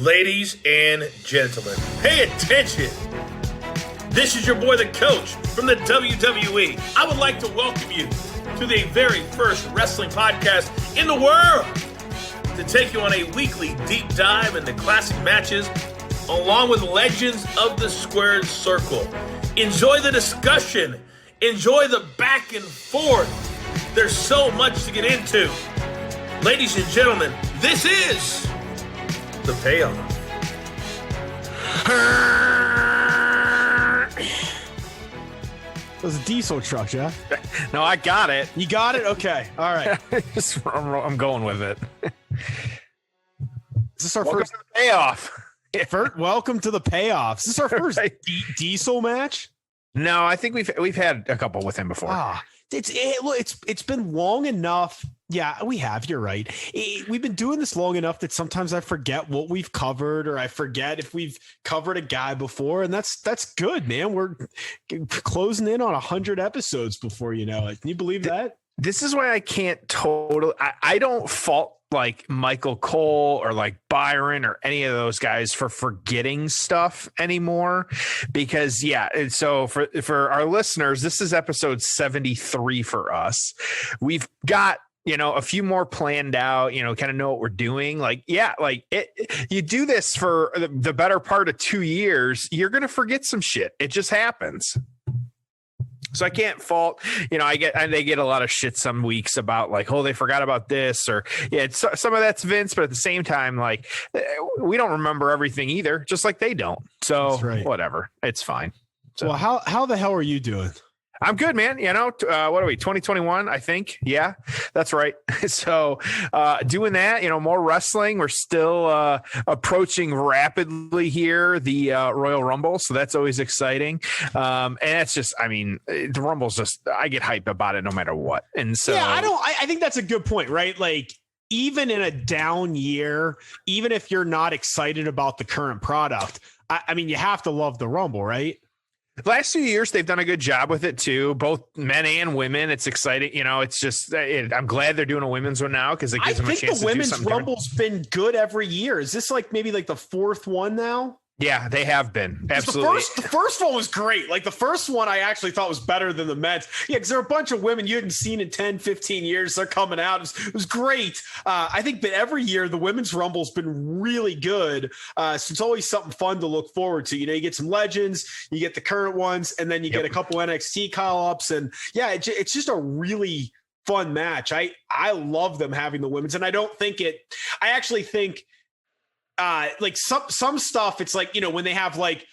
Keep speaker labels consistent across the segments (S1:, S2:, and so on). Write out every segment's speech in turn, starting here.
S1: Ladies and gentlemen, pay attention. This is your boy, the coach from the WWE. I would like to welcome you to the very first wrestling podcast in the world to take you on a weekly deep dive into classic matches along with legends of the squared circle. Enjoy the discussion. Enjoy the back and forth. There's so much to get into. Ladies and gentlemen, this is the payoff.
S2: It was a diesel truck, Jeff.
S3: No, I got it.
S2: You got it? Okay. All right.
S3: I'm going with it.
S2: Is this our
S3: Welcome
S2: first
S3: to the payoff?
S2: welcome to the payoff. Is this our first
S3: Right.
S2: diesel match?
S3: No, I think we've had a couple with him before.
S2: It's been long enough. Yeah, we have. You're right. We've been doing this long enough that sometimes I forget what we've covered, or I forget if we've covered a guy before, and that's good, man. We're closing in on 100 episodes before you know it. Can you believe that?
S3: This is why I can't totally. I don't fault like Michael Cole or like Byron or any of those guys for forgetting stuff anymore, because and so for our listeners, this is episode 73 for us. We've got a few more planned out, kind of know what we're doing. You do this for the better part of 2 years, you're going to forget some shit. It just happens. So I can't fault, they get a lot of shit some weeks about like, oh, they forgot about this, or some of that's Vince, but at the same time, like we don't remember everything either, just like they don't. So Whatever, it's fine. So.
S2: Well, how the hell are you doing?
S3: I'm good, man. What are we, 2021, I think? Yeah, that's right. So doing that, more wrestling. We're still approaching rapidly here the Royal Rumble. So that's always exciting. And it's just, the Rumble's just, I get hyped about it no matter what. And so
S2: I think that's a good point, right? Like, even in a down year, even if you're not excited about the current product, you have to love the Rumble, right?
S3: The last 2 years, they've done a good job with it too, both men and women. It's exciting. It's just, I'm glad they're doing a women's one now because it gives them a chance to do something. I think the women's Rumble's been good every year. Is this like maybe like the fourth one now? Yeah, they have been. Absolutely.
S2: The first one was great. Like the first one I actually thought was better than the men's. Yeah, because there are a bunch of women you hadn't seen in 10, 15 years. They're coming out. It was great. I think that every year the women's Rumble's been really good. So it's always something fun to look forward to. You get some legends, you get the current ones, and then you get a couple NXT call-ups. And it's just a really fun match. I love them having the women's, and I actually think like some stuff, it's like, when they have like,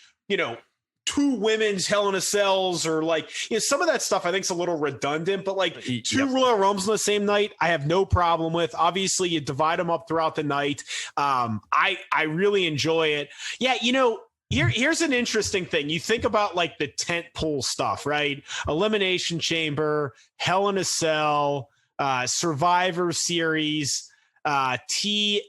S2: two women's Hell in a Cells, or like, some of that stuff I think is a little redundant, but like two Royal Rumbles on the same night, I have no problem with. Obviously you divide them up throughout the night. I really enjoy it. Yeah. Here's an interesting thing. You think about like the tent pole stuff, right? Elimination Chamber, Hell in a Cell, Survivor Series, TLC,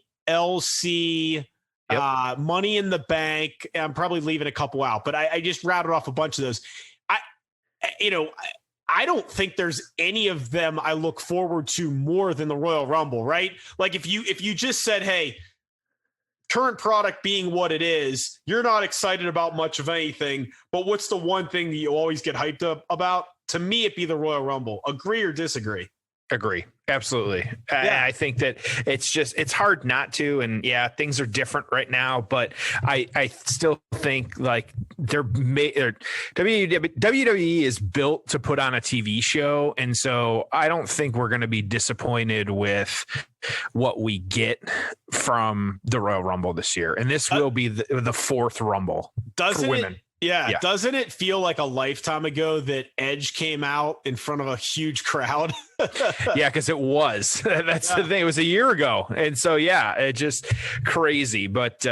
S2: Money in the Bank. I'm probably leaving a couple out, but I just rattled off a bunch of those. I don't think there's any of them I look forward to more than the Royal Rumble, right? Like if you just said, hey, current product being what it is, you're not excited about much of anything, but what's the one thing that you always get hyped up about? To me, it'd be the Royal Rumble. Agree or disagree?
S3: Agree. Absolutely. Yeah. I think that it's hard not to, and things are different right now, but I still think like WWE is built to put on a TV show. And so I don't think we're going to be disappointed with what we get from the Royal Rumble this year. And this will be the fourth Rumble for women.
S2: Yeah. Doesn't it feel like a lifetime ago that Edge came out in front of a huge crowd?
S3: Yeah, because it was. That's the thing. It was a year ago. And so, it just crazy. But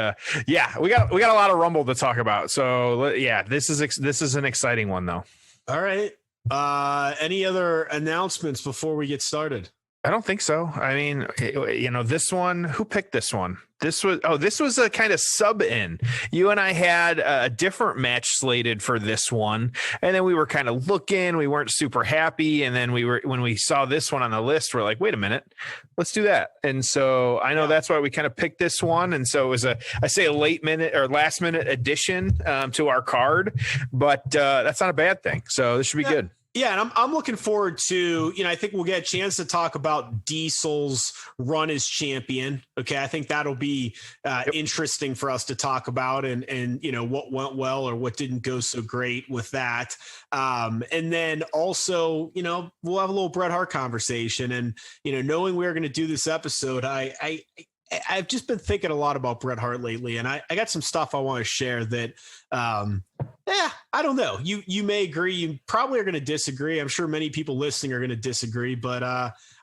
S3: we got a lot of Rumble to talk about. So, this is an exciting one, though.
S2: All right. Any other announcements before we get started?
S3: I don't think so. I mean, this one, who picked this one? This was a kind of sub in. You and I had a different match slated for this one. And then we were kind of looking, we weren't super happy. And then when we saw this one on the list, we're like, wait a minute, let's do that. And so I know that's why we kind of picked this one. And so it was a last minute addition to our card, but that's not a bad thing. So this should be good.
S2: Yeah, and I'm looking forward to, I think we'll get a chance to talk about Diesel's run as champion. Okay, I think that'll be interesting for us to talk about and what went well or what didn't go so great with that. And then also, we'll have a little Bret Hart conversation. And, knowing we were going to do this episode, I've just been thinking a lot about Bret Hart lately, and I got some stuff I want to share that, I don't know. You may agree. You probably are going to disagree. I'm sure many people listening are going to disagree, but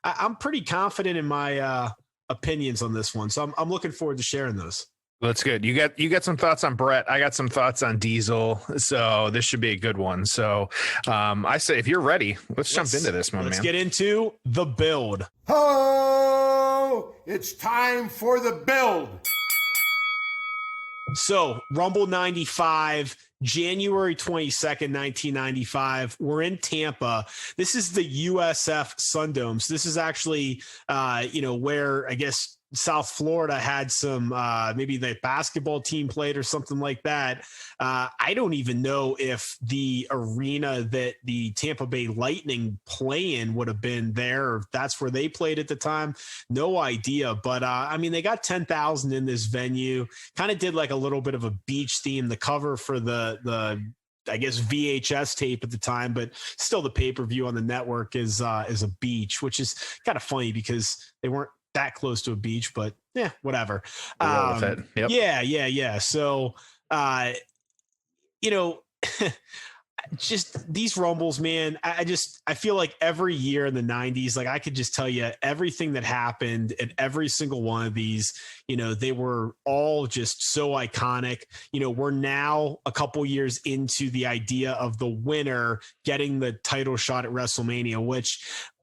S2: I'm pretty confident in my opinions on this one. So I'm looking forward to sharing those.
S3: That's good. You got some thoughts on Bret. I got some thoughts on Diesel. So this should be a good one. So I say, if you're ready, let's jump into this one, man.
S2: Let's get into the build.
S4: Oh, it's time for the build.
S2: So Rumble 95, January 22nd, 1995. We're in Tampa. This is the USF Sundomes. This is actually, where I guess South Florida had some, maybe the basketball team played or something like that. I don't even know if the arena that the Tampa Bay Lightning play in would have been there, or if that's where they played at the time. No idea. But they got 10,000 in this venue, kind of did like a little bit of a beach theme. The cover for the I guess VHS tape at the time, but still the pay-per-view on the network is a beach, which is kind of funny because they weren't that close to a beach, but yeah, whatever.
S3: Yep.
S2: Yeah. So, just these Rumbles, man, I feel like every year in the 90s, like I could just tell you everything that happened at every single one of these. They were all just so iconic. We're now a couple years into the idea of the winner getting the title shot at WrestleMania, which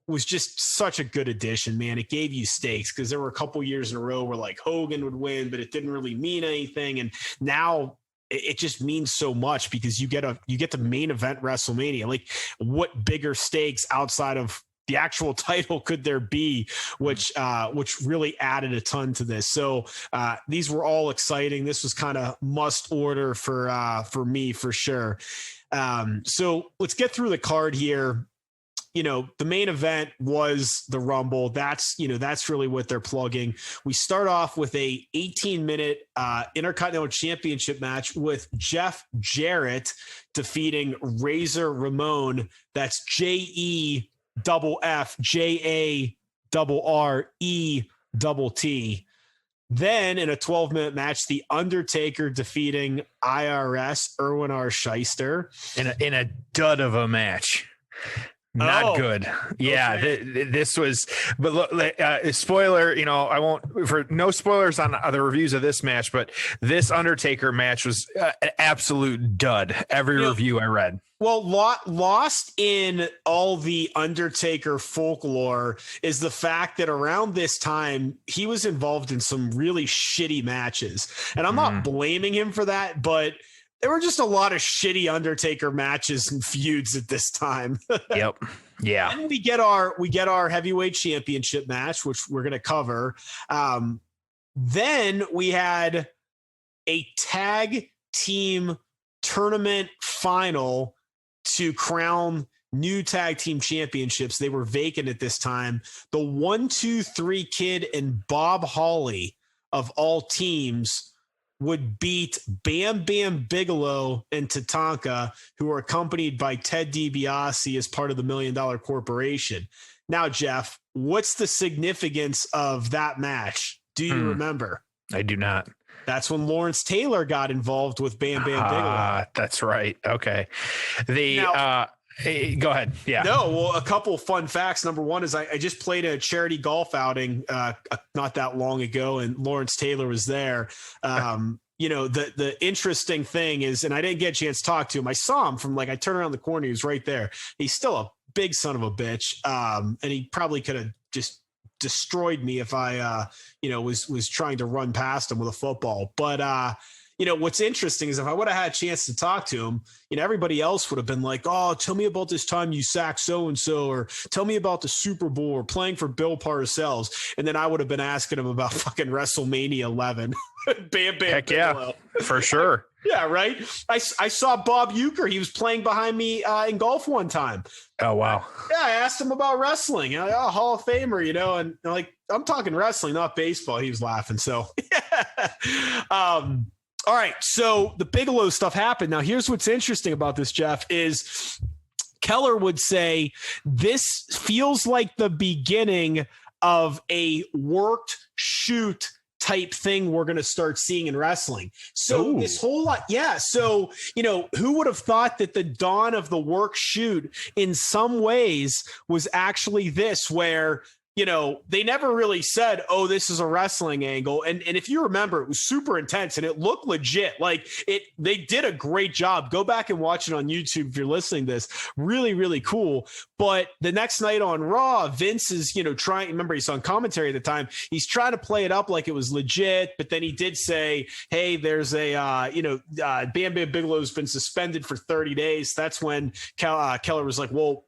S2: was just such a good addition, man. It gave you stakes because there were a couple years in a row where like Hogan would win, but it didn't really mean anything. And now it just means so much because you get the main event WrestleMania. Like, what bigger stakes outside of the actual title could there be, which really added a ton to this. So these were all exciting. This was kind of must order for me for sure. So let's get through the card here. The main event was the Rumble. That's really what they're plugging. We start off with a 18-minute Intercontinental Championship match with Jeff Jarrett defeating Razor Ramon. That's JEFF JARRET. Then in a 12-minute match, The Undertaker defeating IRS Erwin R. Shyster
S3: in a dud of a match. Not good. Yeah, okay. This was, but look, spoiler, I won't, for no spoilers on the reviews of this match, but this Undertaker match was an absolute dud. Every review I read.
S2: Well, lost in all the Undertaker folklore is the fact that around this time, he was involved in some really shitty matches. And I'm not blaming him for that, but there were just a lot of shitty Undertaker matches and feuds at this time.
S3: Yep. Yeah.
S2: And we get our heavyweight championship match, which we're going to cover. Then we had a tag team tournament final to crown new tag team championships. They were vacant at this time. The 1-2-3 Kid and Bob Holly of all teams would beat Bam Bam Bigelow and Tatanka, who are accompanied by Ted DiBiase as part of the $1 Million Corporation. Now, Jeff, what's the significance of that match? Do you remember?
S3: I do not.
S2: That's when Lawrence Taylor got involved with Bam Bam Bigelow.
S3: That's right. Okay. Go ahead. Yeah.
S2: No, well, a couple fun facts. Number one is I just played a charity golf outing not that long ago, and Lawrence Taylor was there. The interesting thing is, and I didn't get a chance to talk to him. I saw him from I turned around the corner. He was right there. He's still a big son of a bitch. And he probably could have just destroyed me if I, was trying to run past him with a football. But, what's interesting is if I would have had a chance to talk to him, everybody else would have been like, oh, tell me about this time you sacked so-and-so, or tell me about the Super Bowl or playing for Bill Parcells. And then I would have been asking him about fucking WrestleMania 11. Bam, bam,
S3: heck yeah, for sure.
S2: Yeah, right. I saw Bob Uecker. He was playing behind me in golf one time.
S3: Oh, wow.
S2: I asked him about wrestling. Hall of Famer, and like, I'm talking wrestling, not baseball. He was laughing. So, all right. So the Bigelow stuff happened. Now, here's what's interesting about this, Jeff, is Keller would say this feels like the beginning of a worked shoot type thing we're going to start seeing in wrestling. So this whole lot. Yeah. So, who would have thought that the dawn of the work shoot in some ways was actually this, where they never really said, oh, this is a wrestling angle. And if you remember, it was super intense and it looked legit. Like they did a great job. Go back and watch it on YouTube if you're listening to this. Really, really cool. But the next night on Raw, Vince is, trying, remember he's on commentary at the time. He's trying to play it up like it was legit. But then he did say, hey, there's a, Bam Bam Bigelow's been suspended for 30 days. That's when Keller was like, well,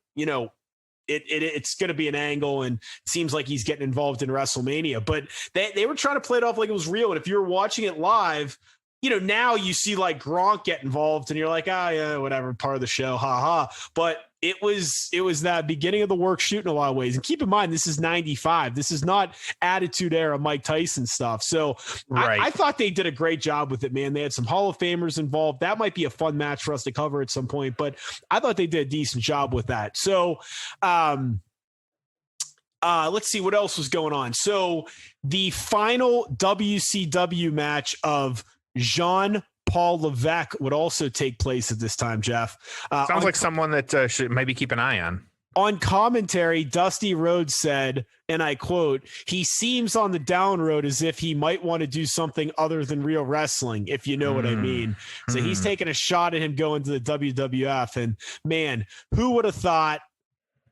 S2: it's going to be an angle, and it seems like he's getting involved in WrestleMania. But they were trying to play it off like it was real. And if you were watching it live, now you see like Gronk get involved, and you're like, yeah, whatever, part of the show, ha. But it was that beginning of the work shoot in a lot of ways. And keep in mind, this is 95. This is not Attitude Era Mike Tyson stuff. So right. I thought they did a great job with it, man. They had some Hall of Famers involved. That might be a fun match for us to cover at some point, but I thought they did a decent job with that. So, let's see what else was going on. So the final WCW match of Jean-Paul Levesque would also take place at this time, Jeff.
S3: Sounds like someone that should maybe keep an eye on.
S2: On commentary, Dusty Rhodes said, and I quote, he seems on the down road as if he might want to do something other than real wrestling, if you know what I mean. So he's taking a shot at him going to the WWF. And man, who would have thought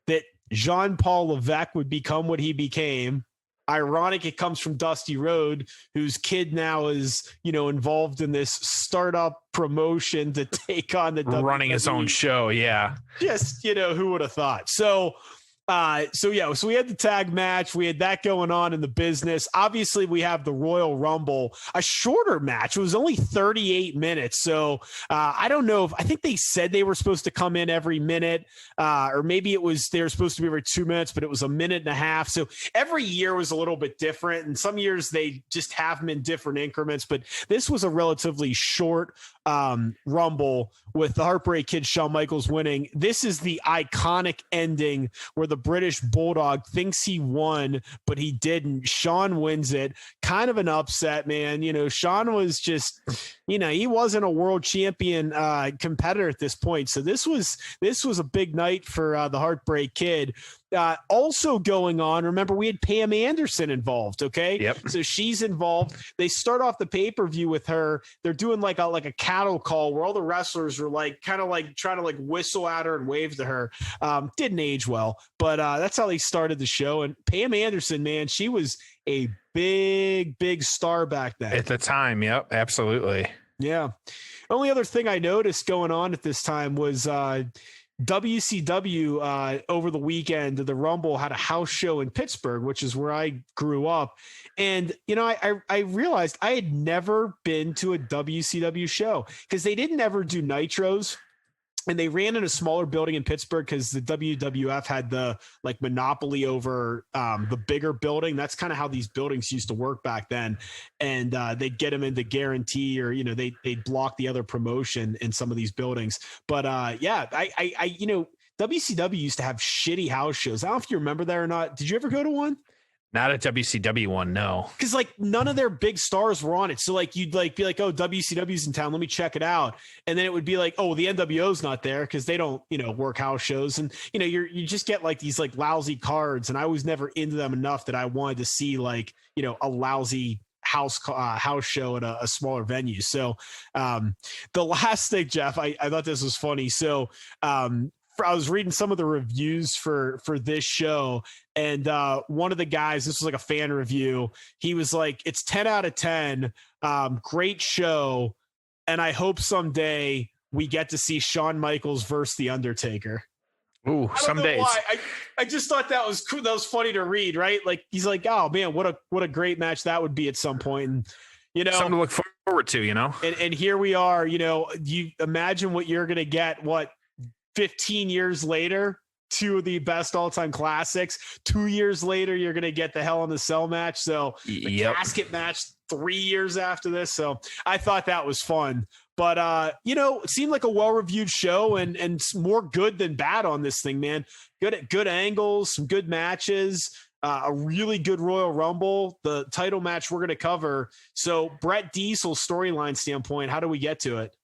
S2: that Jean-Paul Levesque would become what he became? Ironic it comes from Dusty Rhodes, whose kid now is, involved in this startup promotion to take on the
S3: running WWE. His own show. Yeah.
S2: Just, who would have thought? So we had the tag match. We had that going on in the business. Obviously, we have the Royal Rumble, a shorter match. It was only 38 minutes. So I don't know I think they said they were supposed to come in every minute, or maybe they were supposed to be every 2 minutes, but it was a minute and a half. So every year was a little bit different. And some years they just have them in different increments. But this was a relatively short Rumble with the Heartbreak Kid Shawn Michaels winning. This is the iconic ending where the British Bulldog thinks he won, but he didn't. Shawn wins it. Kind of an upset, man. Shawn was just, he wasn't a world champion competitor at this point. So this was a big night for the Heartbreak Kid. Also going on, remember we had Pam Anderson involved. Okay.
S3: Yep.
S2: So she's involved. They start off the pay-per-view with her. They're doing like a cattle call where all the wrestlers were kind of trying to whistle at her and wave to her. Didn't age well, but that's how they started the show. And Pam Anderson, man, she was a big star back then
S3: at the time. Yep. Absolutely.
S2: Yeah. Only other thing I noticed going on at this time was, WCW over the weekend, the Rumble had a house show in Pittsburgh, which is where I grew up. And, I realized I had never been to a WCW show because they didn't ever do nitros. And they ran in a smaller building in Pittsburgh because the WWF had the monopoly over the bigger building. That's kind of how these buildings used to work back then. And they'd get them into guarantee, or they'd block the other promotion in some of these buildings. But WCW used to have shitty house shows. I don't know if you remember that or not. Did you ever go to one?
S3: Not a WCW one, no.
S2: Because none of their big stars were on it. So you'd be like, oh, WCW's in town, let me check it out. And then it would be like, oh, the NWO's not there because they don't, work house shows. And you just get these lousy cards. And I was never into them enough that I wanted to see a lousy house show at a smaller venue. So the last thing, Jeff, I thought this was funny. So I was reading some of the reviews for this show, and one of the guys, this was like a fan review. He was like, "It's 10 out of 10. Great show, and I hope someday we get to see Shawn Michaels versus The Undertaker."
S3: Ooh, some days.
S2: I just thought that was cool. That was funny to read, right? Like he's like, "Oh man, what a great match that would be at some point." And
S3: something to look forward to,
S2: And here we are. You imagine what you're gonna get. 15 years later, two of the best all-time classics. 2 years later, you're going to get the Hell in the Cell match. So the casket match 3 years after this. So I thought that was fun. But, it seemed like a well-reviewed show and more good than bad on this thing, man. Good angles, some good matches, a really good Royal Rumble, the title match we're going to cover. So Bret Diesel storyline standpoint, how do we get to it?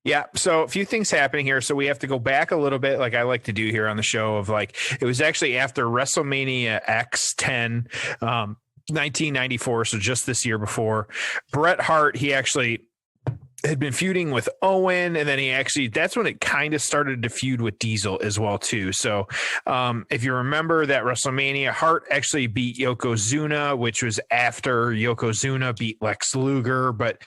S3: Yeah. So a few things happening here. So we have to go back a little bit, like I like to do here on the show, of like, it was actually after WrestleMania X10, 1994. So just this year before. Bret Hart, he actually had been feuding with Owen, and then that's when it kind of started to feud with Diesel as well too. So if you remember that WrestleMania, Hart actually beat Yokozuna, which was after Yokozuna beat Lex Luger, but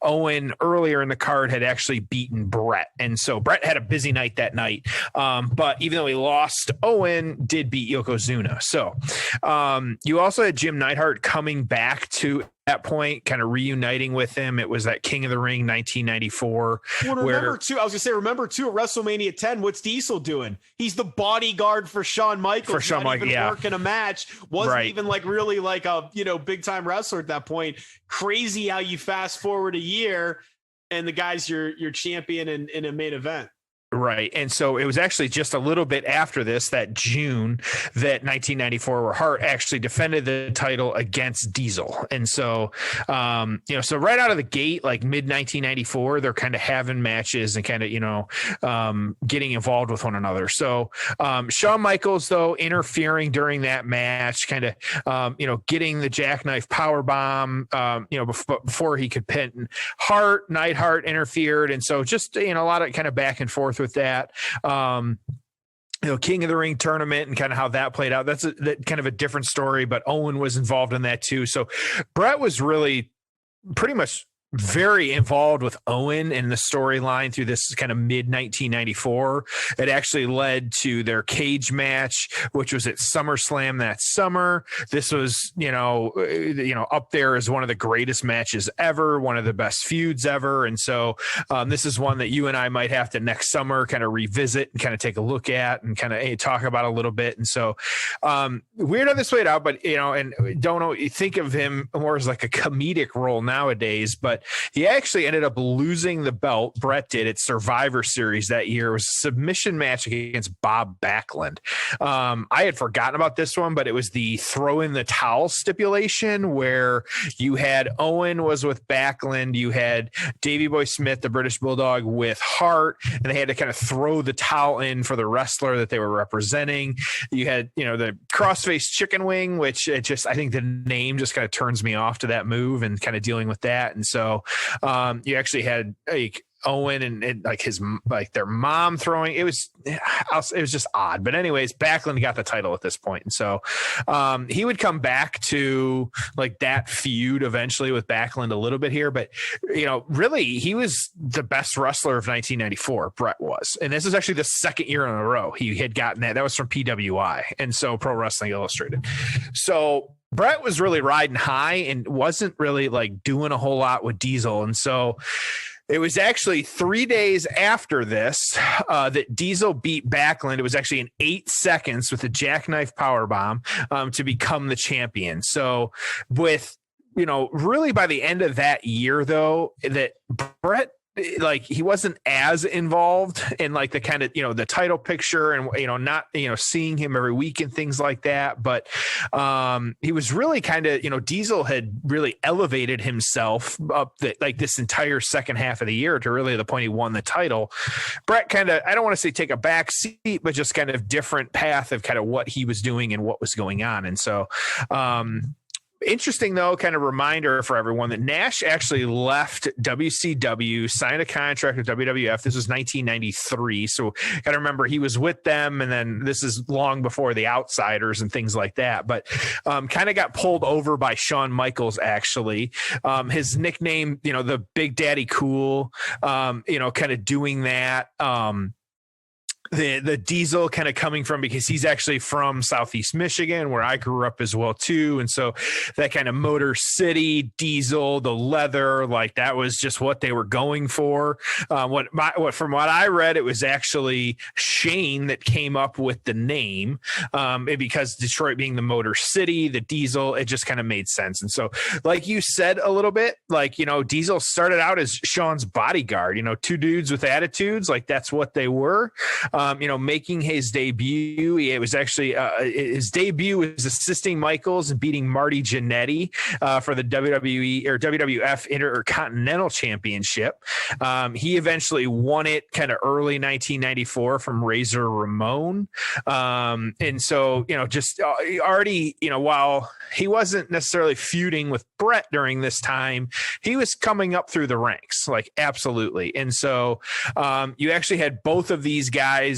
S3: Owen earlier in the card had actually beaten Bret. And so Bret had a busy night that night. But even though he lost, Owen did beat Yokozuna. So you also had Jim Neidhart coming back to that point, kind of reuniting with him. It was that King of the Ring 1994.
S2: Well, remember too at WrestleMania 10, what's Diesel doing? He's the bodyguard for Shawn Michaels. Working a match. Wasn't even like really like a big time wrestler at that point. Crazy how you fast forward a year and the guy's your champion in a main event.
S3: Right. And so it was actually just a little bit after this, that June, that 1994, where Hart actually defended the title against Diesel. And so, so right out of the gate, like mid 1994, they're kind of having matches and kind of, getting involved with one another. So Shawn Michaels, though, interfering during that match, kind of, getting the jackknife power bomb, before he could pin Hart. Neidhart interfered. And so just, a lot of kind of back and forth with that. King of the Ring tournament and kind of how that played out. That's kind of a different story, but Owen was involved in that too. So Bret was really pretty much very involved with Owen in the storyline through this kind of mid 1994. It actually led to their cage match, which was at SummerSlam that summer. This was, up there as one of the greatest matches ever, one of the best feuds ever. And so this is one that you and I might have to next summer kind of revisit and kind of take a look at and kind of talk about a little bit. And so weird how this played out, but, and don't know, you think of him more as like a comedic role nowadays, but he actually ended up losing the belt. Bret did at Survivor Series that year. It was a submission match against Bob Backlund. I had forgotten about this one, but it was the throw in the towel stipulation where you had Owen was with Backlund. You had Davey Boy Smith, the British Bulldog, with Hart, and they had to kind of throw the towel in for the wrestler that they were representing. You had, the crossface chicken wing, which I think the name just kind of turns me off to that move and kind of dealing with that. And so you actually had like Owen and like their mom throwing. It was just odd. But anyways, Backlund got the title at this point. And so he would come back to like that feud eventually with Backlund a little bit here. But, really he was the best wrestler of 1994. Bret was. And this is actually the second year in a row he had gotten that. That was from PWI. And so Pro Wrestling Illustrated. So Bret was really riding high and wasn't really like doing a whole lot with Diesel. And so it was actually 3 days after this that Diesel beat Backlund. It was actually in 8 seconds with a jackknife powerbomb to become the champion. So with, really by the end of that year, though, that Bret, like he wasn't as involved in like the kind of, the title picture and, not, seeing him every week and things like that. But he was really kind of, Diesel had really elevated himself up like this entire second half of the year to really the point he won the title. Bret kind of, I don't want to say take a back seat, but just kind of different path of kind of what he was doing and what was going on. And so, Interesting, though, kind of reminder for everyone that Nash actually left WCW, signed a contract with WWF. This was 1993. So got to remember he was with them. And then this is long before the Outsiders and things like that. But kind of got pulled over by Shawn Michaels, actually. His nickname, the Big Daddy Cool, kind of doing that. The Diesel kind of coming from, because he's actually from Southeast Michigan, where I grew up as well too. And so that kind of Motor City Diesel, the leather, like that was just what they were going for. From what I read, it was actually Shane that came up with the name, because Detroit being the Motor City, the Diesel, it just kind of made sense. And so, like you said a little bit, like, Diesel started out as Sean's bodyguard, two dudes with attitudes, like that's what they were. Making his debut. It was actually his debut was assisting Michaels and beating Marty Jannetty for the WWE or WWF Intercontinental Championship. He eventually won it kind of early 1994 from Razor Ramon. And so, just already, while he wasn't necessarily feuding with Bret during this time, he was coming up through the ranks, like absolutely. And so you actually had both of these guys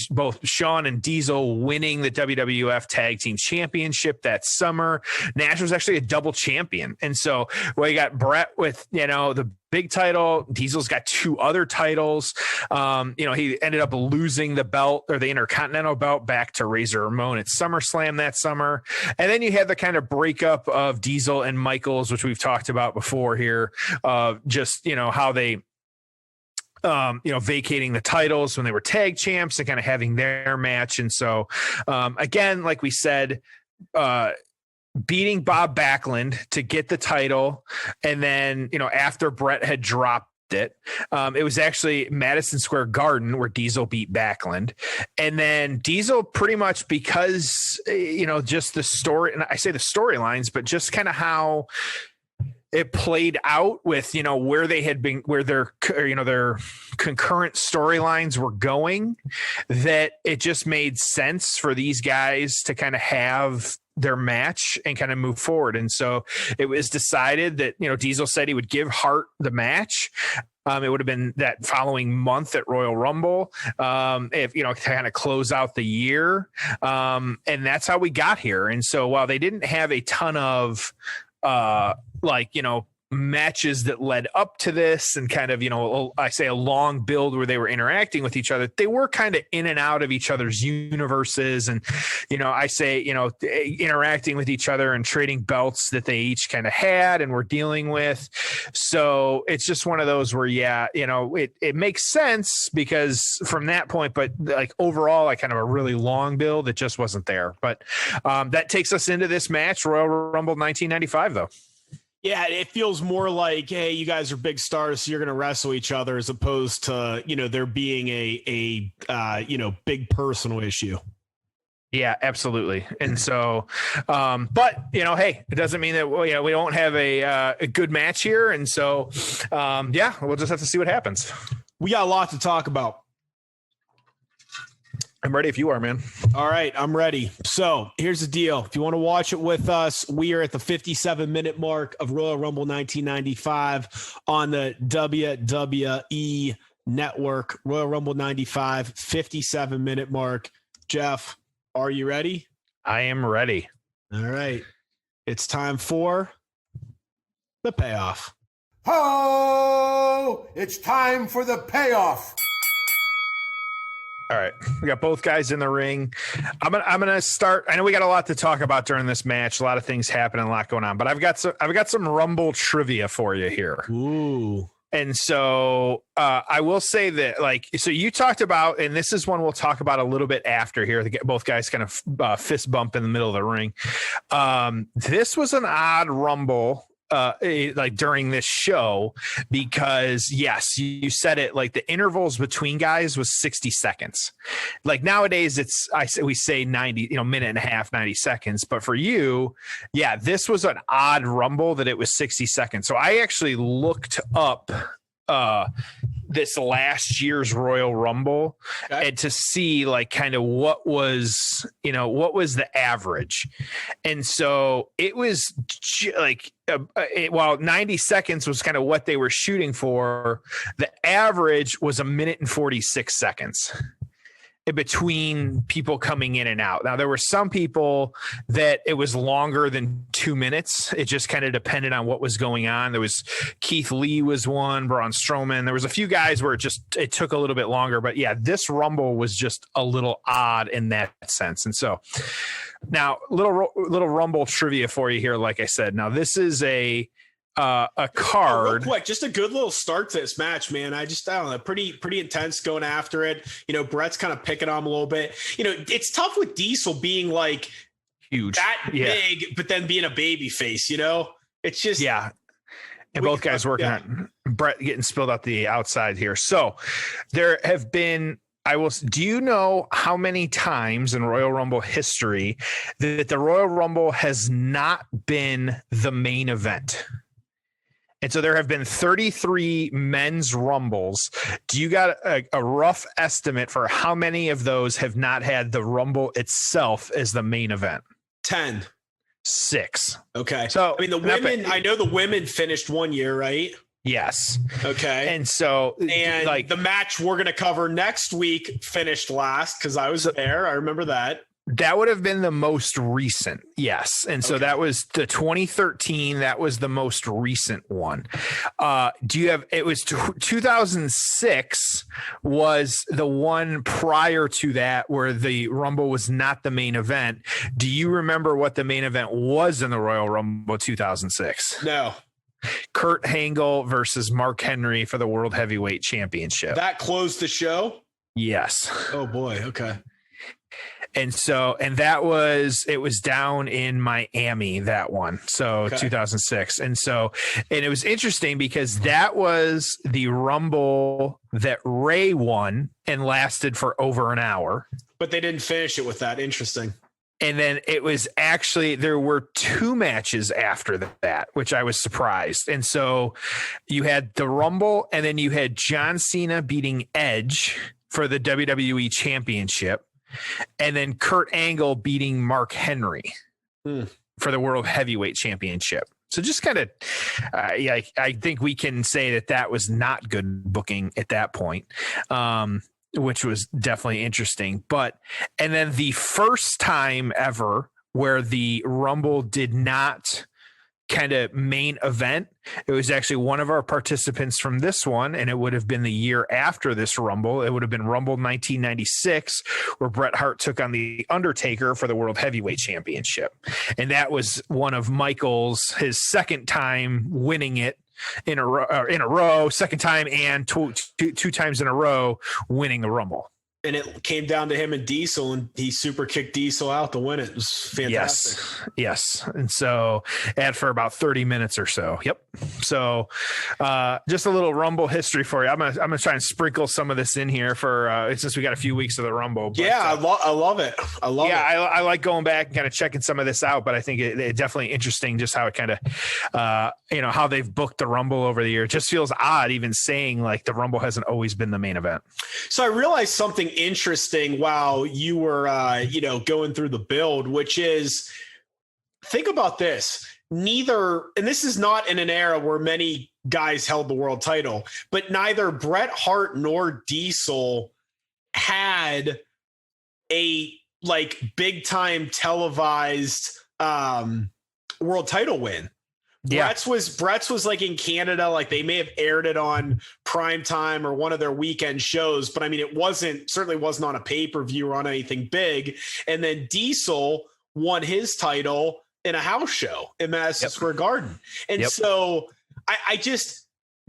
S3: both Shawn and Diesel winning the WWF Tag Team Championship that summer. Nash was actually a double champion. And so, you got Bret with, the big title. Diesel's got 2 other titles. He ended up losing the belt, or the Intercontinental belt, back to Razor Ramon at SummerSlam that summer. And then you had the kind of breakup of Diesel and Michaels, which we've talked about before here, just, how they vacating the titles when they were tag champs and kind of having their match. And so, again, like we said, beating Bob Backlund to get the title. And then, after Bret had dropped it, it was actually Madison Square Garden where Diesel beat Backlund. And then Diesel pretty much, because, just the story, and I say the storylines, but just kind of how it played out with, where they had been, where their concurrent storylines were going, that it just made sense for these guys to kind of have their match and kind of move forward. And so it was decided that, Diesel said he would give Hart the match. It would have been that following month at Royal Rumble, if, to kind of close out the year. And that's how we got here. And so while they didn't have a ton of, matches that led up to this and kind of, I say a long build where they were interacting with each other, they were kind of in and out of each other's universes. And, I say, interacting with each other and trading belts that they each kind of had and were dealing with. So it's just one of those where, it makes sense because from that point, but like overall, like kind of a really long build, it just wasn't there. But that takes us into this match, Royal Rumble 1995, though.
S2: Yeah, it feels more like, hey, you guys are big stars, so you're going to wrestle each other, as opposed to, there being a big personal issue.
S3: Yeah, absolutely. And so, but hey, it doesn't mean that we don't have a good match here. And so, we'll just have to see what happens.
S2: We got a lot to talk about.
S3: I'm ready if you are, man.
S2: All right, I'm ready. So here's the deal. If you want to watch it with us, we are at the 57-minute mark of Royal Rumble 1995 on the WWE Network. Royal Rumble 95, 57-minute mark. Jeff, are you ready?
S3: I am ready.
S2: All right. It's time for the payoff.
S4: Oh, it's time for the payoff.
S3: All right, we got both guys in the ring. I'm gonna start. I know we got a lot to talk about during this match. A lot of things happening, a lot going on. But I've got some Rumble trivia for you here.
S2: Ooh.
S3: And so I will say that, so you talked about, and this is one we'll talk about a little bit after here. Both guys kind of fist bump in the middle of the ring. This was an odd Rumble. During this show, because yes, you said it, like the intervals between guys was 60 seconds. Like nowadays we say 90, minute and a half, 90 seconds. But for you, this was an odd Rumble that it was 60 seconds. So I actually looked up this last year's Royal Rumble and to see like kind of what was the average. And so it was like, while 90 seconds was kind of what they were shooting for, the average was 1 minute and 46 seconds in between people coming in and out. Now, there were some people that it was longer than 2 minutes. It just kind of depended on what was going on. There was Keith Lee was one, Braun Strowman. There was a few guys where it took a little bit longer, but yeah, this Rumble was just a little odd in that sense. And so now little Rumble trivia for you here. Like I said, now this is a card.
S2: Real quick, just a good little start to this match, man. I don't know, pretty intense going after it. Brett's kind of picking on him a little bit. It's tough with Diesel being like
S3: huge,
S2: that big, but then being a baby face. It's just
S3: and both guys working on Bret getting spilled out the outside here. So there have been. Do you know how many times in Royal Rumble history that the Royal Rumble has not been the main event? And so there have been 33 men's Rumbles. Do you got a rough estimate for how many of those have not had the Rumble itself as the main event?
S2: 10.
S3: 6.
S2: Okay.
S3: So
S2: I mean, I know the women finished 1 year, right?
S3: Yes.
S2: Okay.
S3: And so
S2: like the match we're going to cover next week finished last because I was there. I remember that.
S3: That would have been the most recent. Yes. And so that was the 2013. That was the most recent one. It was 2006 was the one prior to that where the Rumble was not the main event. Do you remember what the main event was in the Royal Rumble 2006?
S2: No.
S3: Kurt Angle versus Mark Henry for the World Heavyweight Championship.
S2: That closed the show?
S3: Yes.
S2: Oh boy. Okay.
S3: And so, it was down in Miami, that one. So 2006. And it was interesting because that was the Rumble that Ray won and lasted for over an hour.
S2: But they didn't finish it with that. Interesting.
S3: And then it was actually, there were 2 matches after that, which I was surprised. And so you had the Rumble and then you had John Cena beating Edge for the WWE Championship. And then Kurt Angle beating Mark Henry for the World Heavyweight Championship. So just kind of, I think we can say that was not good booking at that point, which was definitely interesting. And then the first time ever where the Rumble did not kind of main event, it was actually one of our participants from this one, and it would have been the year after this Rumble. It would have been Rumble 1996, where Bret Hart took on The Undertaker for the World Heavyweight Championship. And that was one of his second time winning it in a row, second time, and two times in a row winning the Rumble.
S2: And it came down to him and Diesel, and he super kicked Diesel out to win it. It was fantastic.
S3: Yes. And so for about 30 minutes or so. Yep. So just a little Rumble history for you. I'm gonna try and sprinkle some of this in here for since we got a few weeks of the Rumble. But,
S2: I love it.
S3: I like going back and kind of checking some of this out, but I think it definitely interesting just how it kind of how they've booked the Rumble over the year. It just feels odd even saying like the Rumble hasn't always been the main event.
S2: So I realized something interesting while you were going through the build, which is, think about this. And this is not in an era where many guys held the world title, but neither Bret Hart nor Diesel had a like big time televised world title win.
S3: Yeah.
S2: Bret's was like in Canada, like they may have aired it on prime time or one of their weekend shows, but I mean, certainly wasn't on a pay-per-view or on anything big. And then Diesel won his title in a house show in Madison Square Garden. And so I just,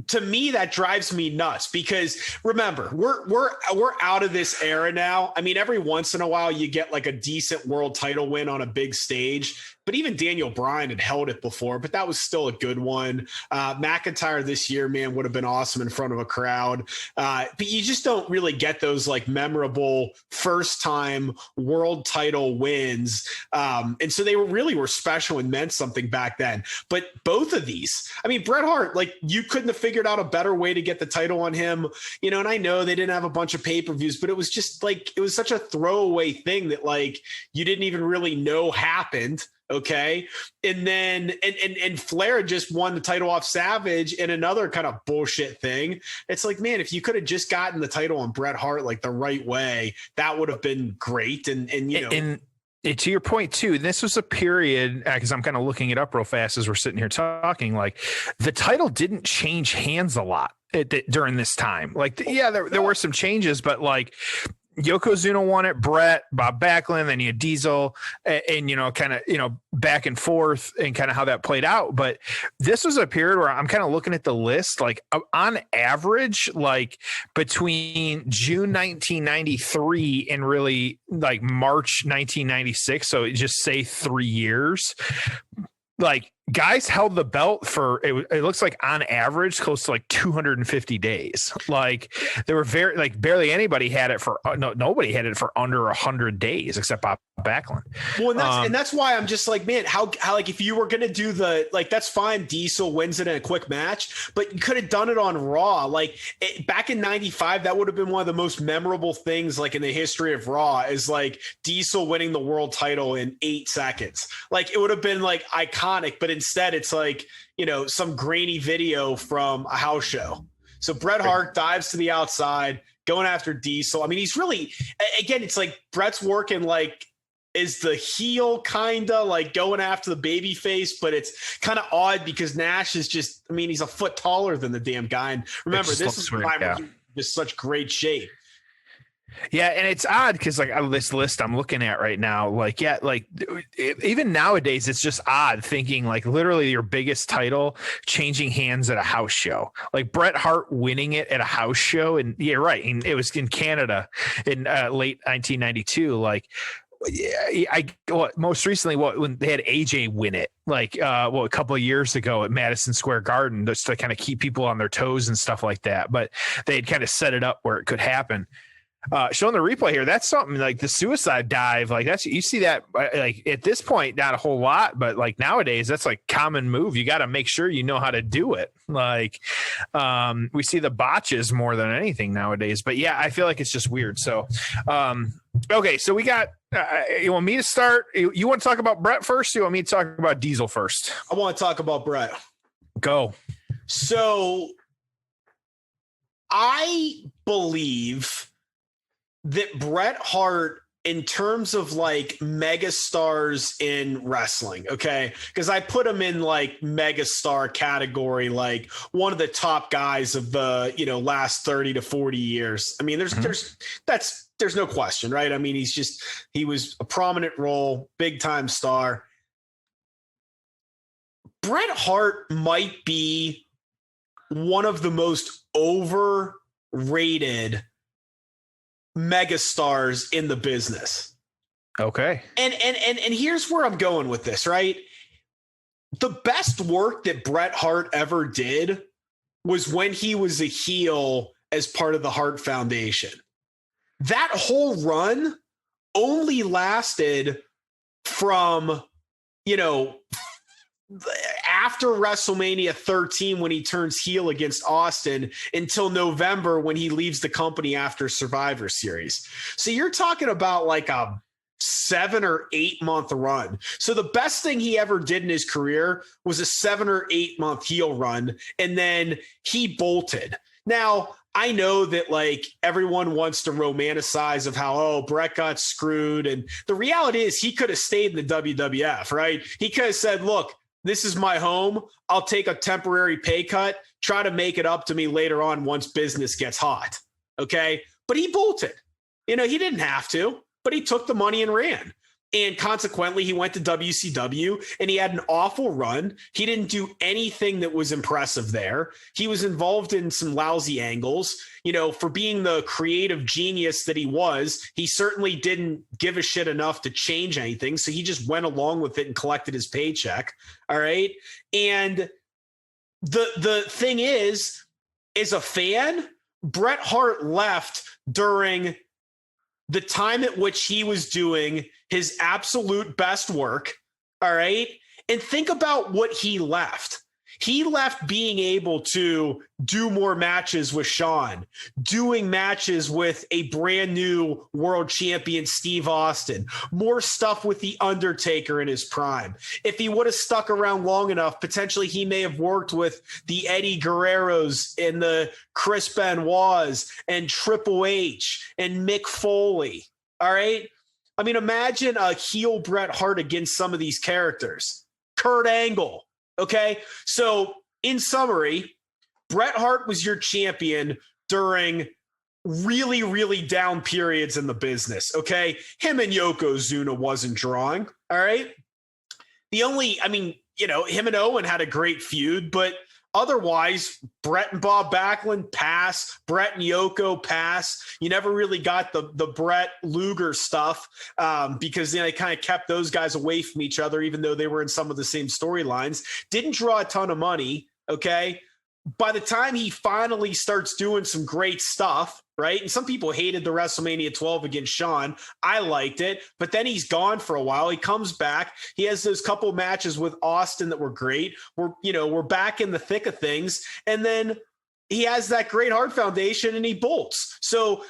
S2: to me, that drives me nuts because remember, we're out of this era now. I mean, every once in a while you get like a decent world title win on a big stage, but even Daniel Bryan had held it before, but that was still a good one. McIntyre this year, man, would have been awesome in front of a crowd. But you just don't really get those like memorable first time world title wins. And so they were special and meant something back then. But both of these, I mean, Bret Hart, like you couldn't have figured figured out a better way to get the title on him, you know, and I know they didn't have a bunch of pay-per-views, but it was just like, it was such a throwaway thing that like, you didn't even really know happened. Okay. And then, and Flair just won the title off Savage in another kind of bullshit thing. It's like, man, if you could have just gotten the title on Bret Hart, like the right way, that would have been great. And you know,
S3: and to your point too, this was a period, because I'm kind of looking it up real fast as we're sitting here talking, like the title didn't change hands a lot during this time. Like, there were some changes, but like, Yokozuna won it, Bret, Bob Backlund, then you had Diesel, and you know, kind of, you know, back and forth and kind of how that played out. But this was a period where I'm kind of looking at the list, like on average, like between June 1993 and really like March 1996. So just say 3 years, like guys held the belt for it looks like on average close to like 250 days. Like there were barely anybody had it for nobody had it for under 100 days except Bob Backlund.
S2: Well, and that's why I'm just like, man, how like if you were gonna do the, like, that's fine, Diesel wins it in a quick match, but you could have done it on Raw. Like back in 95, that would have been one of the most memorable things like in the history of Raw, is like Diesel winning the world title in 8 seconds. Like it would have been like iconic, but instead it's like, you know, some grainy video from a house show. So Bret Hart dives to the outside, going after Diesel. I mean, he's really, again, it's like Bret's working like is the heel, kind of like going after the baby face, but it's kind of odd because Nash is just, I mean, he's a foot taller than the damn guy. And remember, this is the time when he was such great shape.
S3: Yeah, and it's odd because like this list I'm looking at right now, like, yeah, like even nowadays it's just odd thinking like literally your biggest title changing hands at a house show, like Bret Hart winning it at a house show, and yeah, right, and it was in Canada in late 1992. Like, most recently, when they had AJ win it, like a couple of years ago at Madison Square Garden, just to kind of keep people on their toes and stuff like that. But they had kind of set it up where it could happen. Showing the replay here, that's something like the suicide dive, like that's, you see that like at this point not a whole lot, but like nowadays that's like common move. You got to make sure you know how to do it. Like we see the botches more than anything nowadays, but yeah, I feel like it's just weird. So okay, so we got you want me to start? You want to talk about Bret first, or you want me to talk about Diesel first?
S2: I want to talk about Bret.
S3: Go.
S2: So I believe that Bret Hart, in terms of like megastars in wrestling, okay, because I put him in like megastar category, like one of the top guys of the, you know, last 30 to 40 years. I mean, there's no question, right? I mean, he was a prominent role, big time star. Bret Hart might be one of the most overrated megastars in the business.
S3: Okay.
S2: And here's where I'm going with this, right? The best work that Bret Hart ever did was when he was a heel as part of the Hart Foundation. That whole run only lasted from, you know, after WrestleMania 13, when he turns heel against Austin, until November when he leaves the company after Survivor Series. So you're talking about like a 7 or 8 month run. So the best thing he ever did in his career was a 7 or 8 month heel run, and then he bolted. Now, I know that like everyone wants to romanticize of how, oh, Bret got screwed. And the reality is he could have stayed in the WWF, right? He could have said, look, this is my home. I'll take a temporary pay cut, try to make it up to me later on once business gets hot. Okay. But he bolted. You know, he didn't have to, but he took the money and ran. And consequently, he went to WCW and he had an awful run. He didn't do anything that was impressive there. He was involved in some lousy angles. You know, for being the creative genius that he was, he certainly didn't give a shit enough to change anything. So he just went along with it and collected his paycheck. All right. And the thing is, as a fan, Bret Hart left during the time at which he was doing his absolute best work. All right. And think about what he left. He left being able to do more matches with Shawn, doing matches with a brand new world champion, Steve Austin, more stuff with The Undertaker in his prime. If he would have stuck around long enough, potentially he may have worked with the Eddie Guerreros and the Chris Benoits and Triple H and Mick Foley. All right. I mean, imagine a heel Bret Hart against some of these characters. Kurt Angle. Okay, so in summary, Bret Hart was your champion during really, really down periods in the business. Okay, him and Yokozuna wasn't drawing. All right, him and Owen had a great feud, but otherwise, Bret and Bob Backlund pass, Bret and Yoko pass. You never really got the Bret Luger stuff because they kind of kept those guys away from each other, even though they were in some of the same storylines. Didn't draw a ton of money. Okay. By the time he finally starts doing some great stuff, right? And some people hated the WrestleMania 12 against Shawn. I liked it, but then he's gone for a while. He comes back. He has those couple matches with Austin that were great. We're back in the thick of things. And then he has that great Hart Foundation and he bolts. So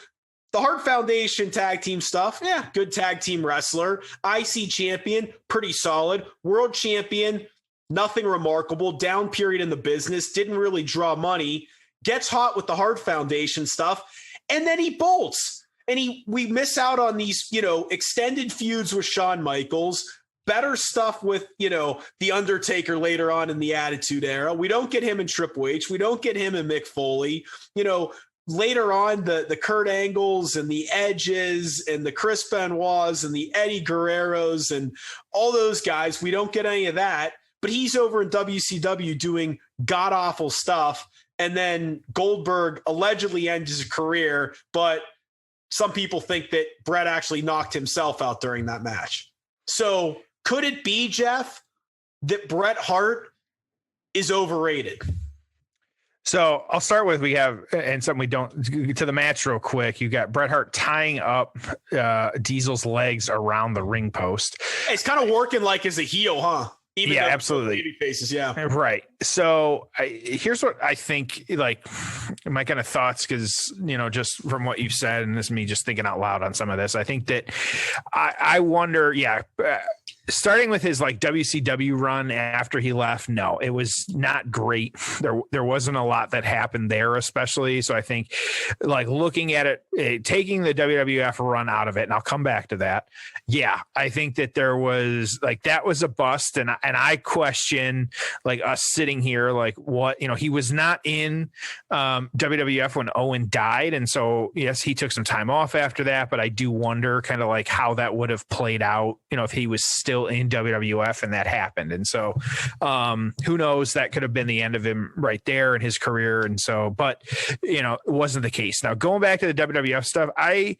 S2: the Hart Foundation tag team stuff, yeah, good tag team wrestler. IC champion, pretty solid. World champion, nothing remarkable. Down period in the business, didn't really draw money. Gets hot with the Hart Foundation stuff, and then he bolts. And we miss out on these, extended feuds with Shawn Michaels, better stuff with, The Undertaker later on in the Attitude Era. We don't get him in Triple H. We don't get him in Mick Foley. Later on, the Kurt Angles and the Edges and the Chris Benoits and the Eddie Guerreros and all those guys, we don't get any of that. But he's over in WCW doing god-awful stuff. And then Goldberg allegedly ends his career, but some people think that Bret actually knocked himself out during that match. So could it be, Jeff, that Bret Hart is overrated?
S3: So I'll start with, we have, and something we don't, to the match real quick. You got Bret Hart tying up Diesel's legs around the ring post.
S2: It's kind of working like as a heel, huh? Even
S3: yeah, absolutely.
S2: Baby faces, yeah.
S3: Right. So here's what I think, like, my kind of thoughts, because, just from what you've said, and this is me just thinking out loud on some of this, I think that I wonder, starting with his like WCW run after he left, no, it was not great. There wasn't a lot that happened there, especially. So I think, like, looking at it, taking the WWF run out of it, and I'll come back to that. Yeah, I think that there was, like, that was a bust, and I question, like, us sitting here, like, what, he was not in WWF when Owen died, and so yes, he took some time off after that, but I do wonder kind of like how that would have played out, if he was still in WWF and that happened. And so who knows, that could have been the end of him right there in his career. And so, but it wasn't the case. Now, going back to the WWF stuff, I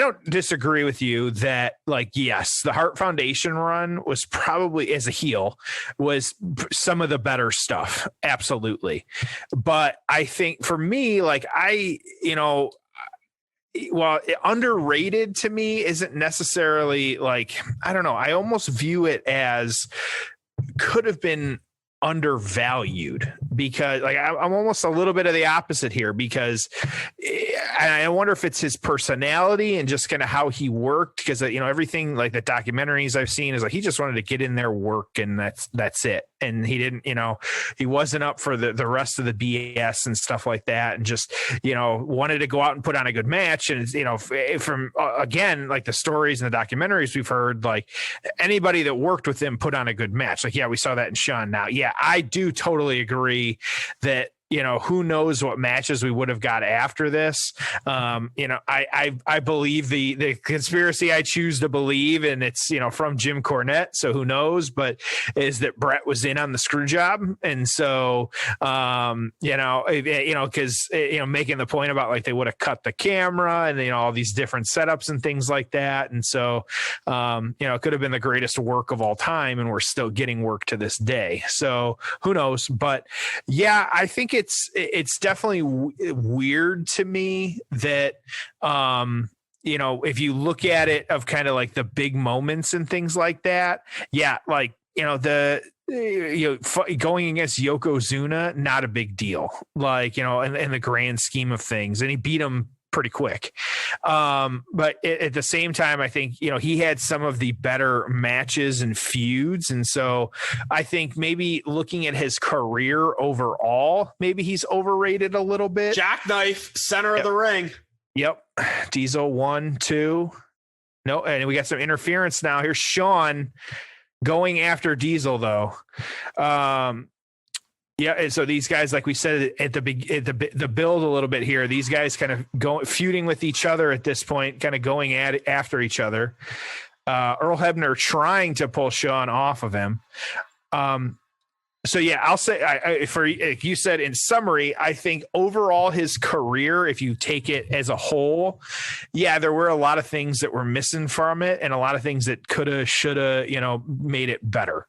S3: don't disagree with you that, like, yes, the Hart Foundation run was probably, as a heel, was some of the better stuff. Absolutely. But I think for me, like, well, underrated to me isn't necessarily, like, I don't know. I almost view it as could have been undervalued, because, like, I'm almost a little bit of the opposite here, because I wonder if it's his personality and just kind of how he worked, because everything, like the documentaries I've seen, is like he just wanted to get in there, work, and that's it. And he didn't, he wasn't up for the rest of the BS and stuff like that, and just wanted to go out and put on a good match. And from again, like the stories and the documentaries we've heard, like anybody that worked with him put on a good match. Like, yeah, we saw that in Shawn. Now, yeah, I do totally agree that who knows what matches we would have got after this. I believe the conspiracy I choose to believe, and it's, from Jim Cornette. So who knows, but is that Bret was in on the screw job. And so, cause, making the point about, like, they would have cut the camera and, all these different setups and things like that. And so, it could have been the greatest work of all time, and we're still getting work to this day. So who knows, but yeah, I think it's definitely weird to me that, if you look at it of kind of like the big moments and things like that, yeah, like going against Yokozuna, not a big deal, like, in the grand scheme of things. And he beat him pretty quick. But at the same time, I think, he had some of the better matches and feuds. And so I think maybe looking at his career overall, maybe he's overrated a little bit.
S2: Jackknife, center of the ring.
S3: Yep. Diesel 1, 2. No, and we got some interference now. Here's Sean going after Diesel, though. Yeah, and so these guys, like we said at the build a little bit here, these guys kind of feuding with each other at this point, kind of going after each other. Earl Hebner trying to pull Sean off of him. So yeah, I'll say for like you said, in summary, I think overall his career, if you take it as a whole, yeah, there were a lot of things that were missing from it and a lot of things that coulda, shoulda, made it better.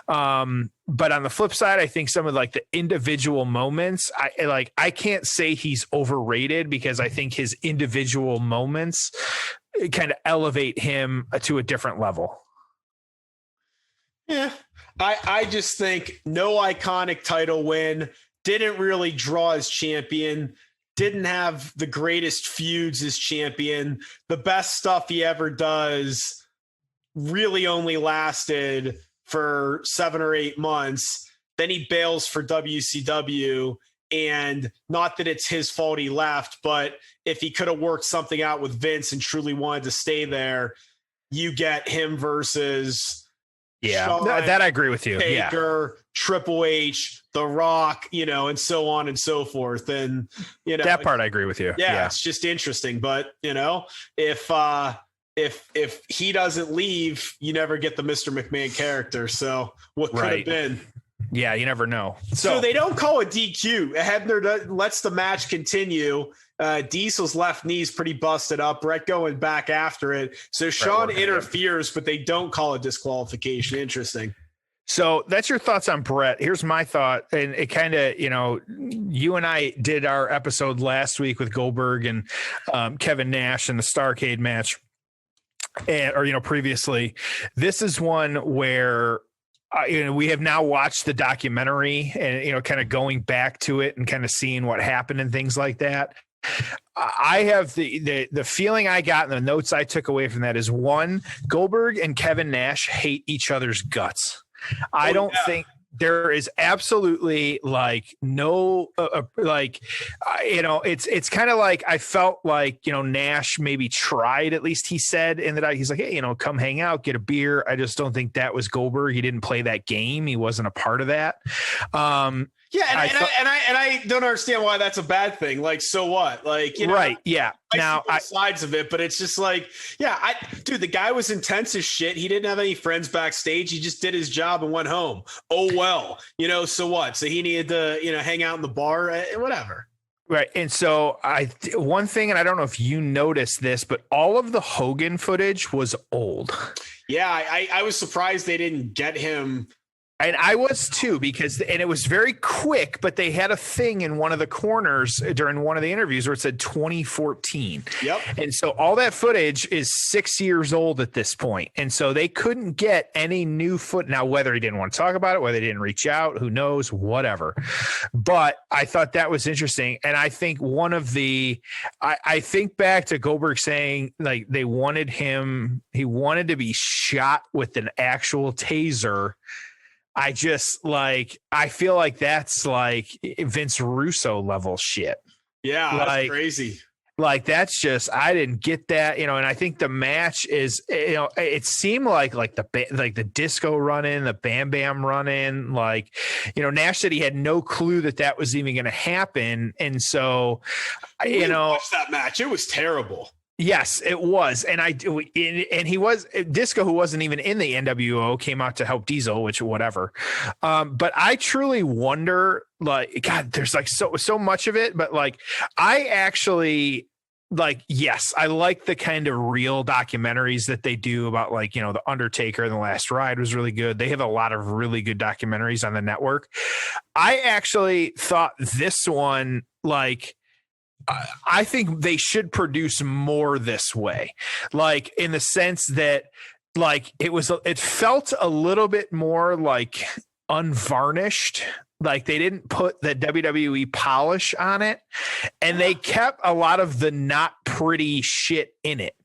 S3: But on the flip side, I think some of like the individual moments, I can't say he's overrated because I think his individual moments kind of elevate him to a different level.
S2: Yeah. I just think no iconic title win, didn't really draw as champion, didn't have the greatest feuds as champion. The best stuff he ever does really only lasted for 7 or 8 months. Then he bails for WCW, and not that it's his fault he left, but if he could have worked something out with Vince and truly wanted to stay there, you get him versus Shawn,
S3: that I agree with you.
S2: Taker, Triple H, The Rock, and so on and so forth. And,
S3: that part I agree with you.
S2: Yeah, it's just interesting. But, if he doesn't leave, you never get the Mr. McMahon character. So what could have been?
S3: Yeah, you never know.
S2: So they don't call it DQ. Hebner lets the match continue. Diesel's left knee's pretty busted up. Bret going back after it. So Sean interferes, but they don't call it disqualification. Interesting.
S3: So that's your thoughts on Bret. Here's my thought. And it kind of, you and I did our episode last week with Goldberg and Kevin Nash in the Starrcade match. Previously. This is one where we have now watched the documentary and, kind of going back to it and kind of seeing what happened and things like that. I have the feeling I got and the notes I took away from that is, one, Goldberg and Kevin Nash hate each other's guts. I don't think there is absolutely no, it's kind of like, I felt like, Nash maybe tried, at least he said, and that he's like, hey, come hang out, get a beer. I just don't think that was Goldberg. He didn't play that game. He wasn't a part of that.
S2: Yeah, and I don't understand why that's a bad thing. Like, so what? Like,
S3: right? Yeah.
S2: Now, sides of it, but it's just like, dude, the guy was intense as shit. He didn't have any friends backstage. He just did his job and went home. Oh well, so what? So he needed to, hang out in the bar, whatever.
S3: Right. And so one thing, and I don't know if you noticed this, but all of the Hogan footage was old.
S2: Yeah, I was surprised they didn't get him.
S3: And I was too, and it was very quick, but they had a thing in one of the corners during one of the interviews where it said 2014.
S2: Yep.
S3: And so all that footage is 6 years old at this point. And so they couldn't get any new Now, whether he didn't want to talk about it, whether they didn't reach out, who knows, whatever. But I thought that was interesting. And I think I think back to Goldberg saying like he wanted to be shot with an actual taser. I feel like that's like Vince Russo level shit.
S2: Yeah, that's crazy.
S3: Like that's just, I didn't get that, and I think the match is, it seemed like the disco run in, the Bam Bam run in, Nash said he had no clue that was even going to happen. And so,
S2: watched that match. It was terrible.
S3: Yes, it was. And he was Disco, who wasn't even in the NWO, came out to help Diesel, which whatever. But I truly wonder, God, there's so much of it, but I actually yes, I like the kind of real documentaries that they do about the Undertaker and the Last Ride was really good. They have a lot of really good documentaries on the network. I actually thought this one, I think they should produce more this way, in the sense that like it felt a little bit more like unvarnished. Like they didn't put the WWE polish on it, and they kept a lot of the not pretty shit in it.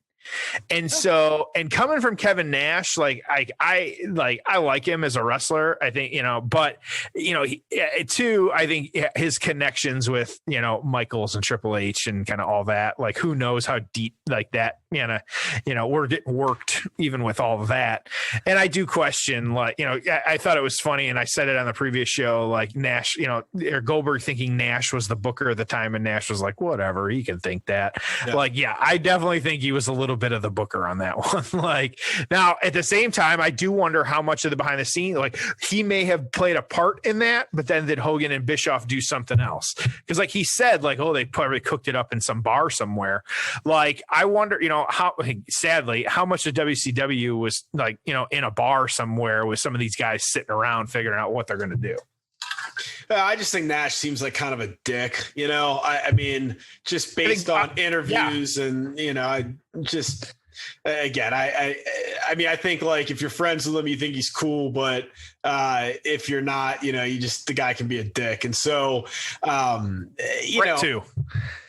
S3: And so, and coming from Kevin Nash, like I like him as a wrestler, I think, but I think his connections with, Michaels and Triple H and kind of all that, like, who knows how deep like that, we're getting worked even with all of that. And I do question, like, I thought it was funny. And I said it on the previous show, like Nash, or Goldberg thinking Nash was the booker at the time. And Nash was like, whatever, he can think that. Yeah. Like, yeah, I definitely think he was a little bit of the booker on that one. Like, now at the same time, I do wonder how much of the behind the scenes, like, he may have played a part in that, but then did Hogan and Bischoff do something else? Because like he said, like, oh, they probably cooked it up in some bar somewhere. Like, I wonder, how, sadly, how much of WCW was like, in a bar somewhere with some of these guys sitting around figuring out what they're going to do.
S2: I just think Nash seems like kind of a dick, I mean, just based on interviews and, I just, again, I mean, I think like if you're friends with him, you think he's cool, but if you're not, the guy can be a dick. And so,
S3: Bret too.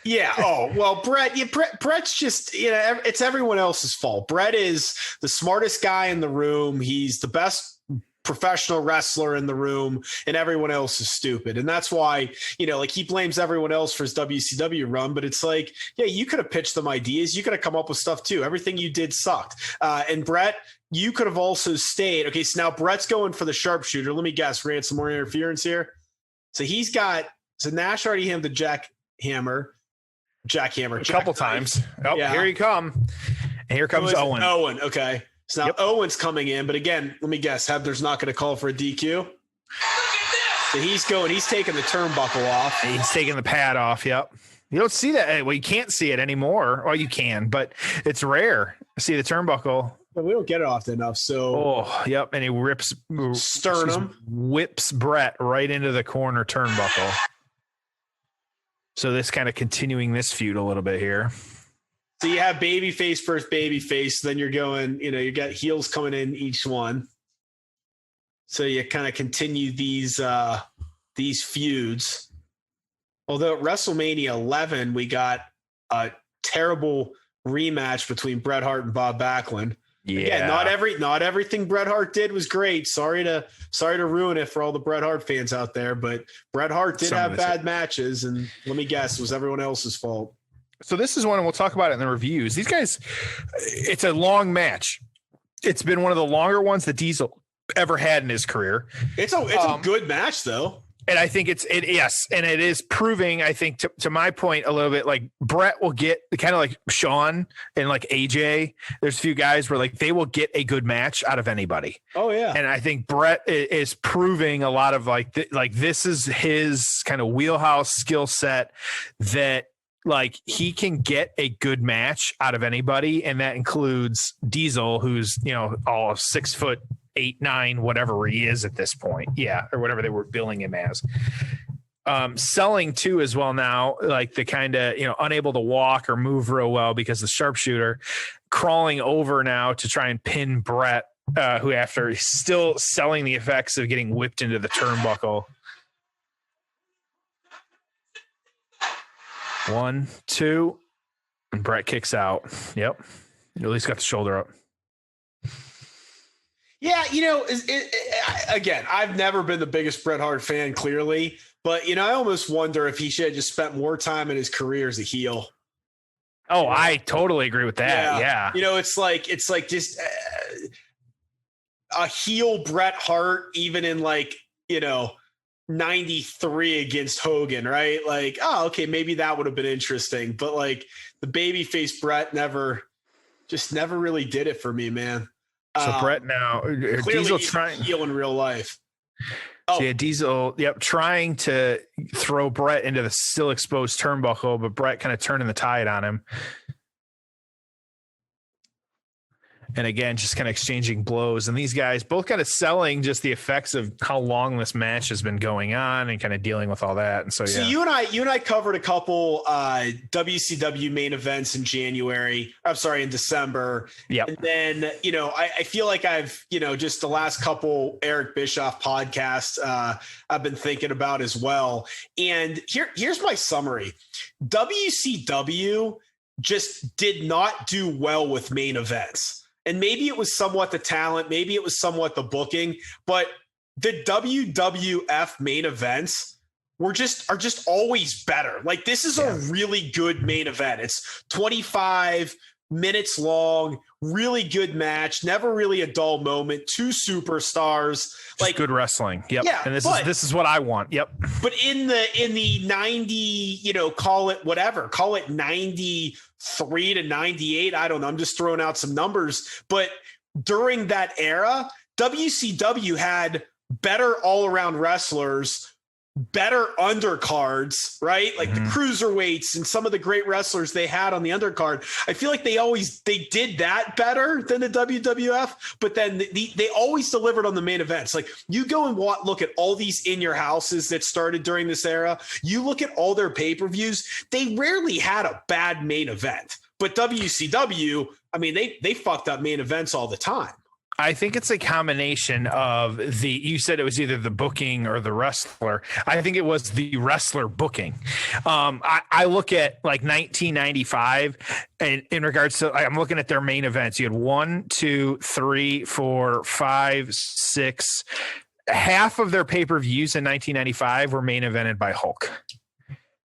S2: Yeah. Oh, well, Bret, Bret's just, it's everyone else's fault. Bret is the smartest guy in the room. He's the best professional wrestler in the room, and everyone else is stupid. And that's why, like, he blames everyone else for his WCW run, but it's like, yeah, you could have pitched them ideas. You could have come up with stuff too. Everything you did sucked. And Bret, you could have also stayed. Okay. So now Bret's going for the sharpshooter. Let me guess, ran some more interference here. So Nash already had the jackhammer
S3: a couple times. Oh, yeah. Here you come. And here comes Owen.
S2: Owen. Okay. So now Owen's coming in, but again, let me guess, Hebner's not going to call for a DQ. So he's taking the turnbuckle off.
S3: He's taking the pad off. Yep. You don't see that. Well, you can't see it anymore. Well, you can, but it's rare to see the turnbuckle.
S2: But we don't get it often enough. So,
S3: yep. And he whips Bret right into the corner turnbuckle. So this kind of continuing this feud a little bit here.
S2: So you have babyface versus babyface. Then you're going, you got heels coming in each one. So you kind of continue these feuds. Although at WrestleMania 11, we got a terrible rematch between Bret Hart and Bob Backlund.
S3: Yeah.
S2: Again, not everything Bret Hart did was great. Sorry to ruin it for all the Bret Hart fans out there, but Bret Hart did have bad matches, and let me guess, it was everyone else's fault.
S3: So this is one, and we'll talk about it in the reviews. These guys, it's a long match. It's been one of the longer ones that Diesel ever had in his career.
S2: It's a good match, though.
S3: And I think yes. And it is proving, I think, to my point a little bit, like Bret will get kind of like Shawn and like AJ. There's a few guys where like they will get a good match out of anybody.
S2: Oh, yeah.
S3: And I think Bret is proving a lot of like this is his kind of wheelhouse skill set that, like, he can get a good match out of anybody, and that includes Diesel, who's all 6'8", 9", whatever he is at this point, or whatever they were billing him as. Selling too as well now, like the kind of unable to walk or move real well because the sharpshooter, crawling over now to try and pin Bret, who after still selling the effects of getting whipped into the turnbuckle. 1, 2, and Bret kicks out. Yep. At least got the shoulder up.
S2: Yeah, again, I've never been the biggest Bret Hart fan, clearly, but I almost wonder if he should have just spent more time in his career as a heel.
S3: Oh, I totally agree with that. Yeah.
S2: It's like just a heel Bret Hart, even in 93 against Hogan, right? Like, oh, okay, maybe that would have been interesting, but like the babyface Bret never really did it for me, man.
S3: So Bret now, Diesel trying
S2: heel in real life.
S3: So yeah, Diesel, trying to throw Bret into the still exposed turnbuckle, but Bret kind of turning the tide on him. And again, just kind of exchanging blows. And these guys both kind of selling just the effects of how long this match has been going on and kind of dealing with all that. And so
S2: you and I covered a couple WCW main events in in December.
S3: Yeah.
S2: And then, I feel like I've, just the last couple Eric Bischoff podcasts I've been thinking about as well. And here's my summary. WCW just did not do well with main events. And maybe it was somewhat the talent, maybe it was somewhat the booking, but the WWF main events are just always better. Like, this is a really good main event. It's 25 minutes long, really good match, never really a dull moment, two superstars,
S3: just like good wrestling. Yep.
S2: Yeah,
S3: and this is what I want. Yep.
S2: But in the 90, call it 93 to 98. I don't know. I'm just throwing out some numbers, but during that era, WCW had better all-around wrestlers, better undercards, right? Like the cruiserweights and some of the great wrestlers they had on the undercard. I feel like they did that better than the WWF, but then they always delivered on the main events. Like, you go and look at all these in your houses that started during this era. You look at all their pay-per-views, they rarely had a bad main event. But WCW, I mean, they fucked up main events all the time.
S3: I think it's a combination of you said it was either the booking or the wrestler. I think it was the wrestler booking. I look at like 1995 and in regards to, I'm looking at their main events. You had 1, 2, 3, 4, 5, 6. Half of their pay-per-views in 1995 were main evented by Hulk,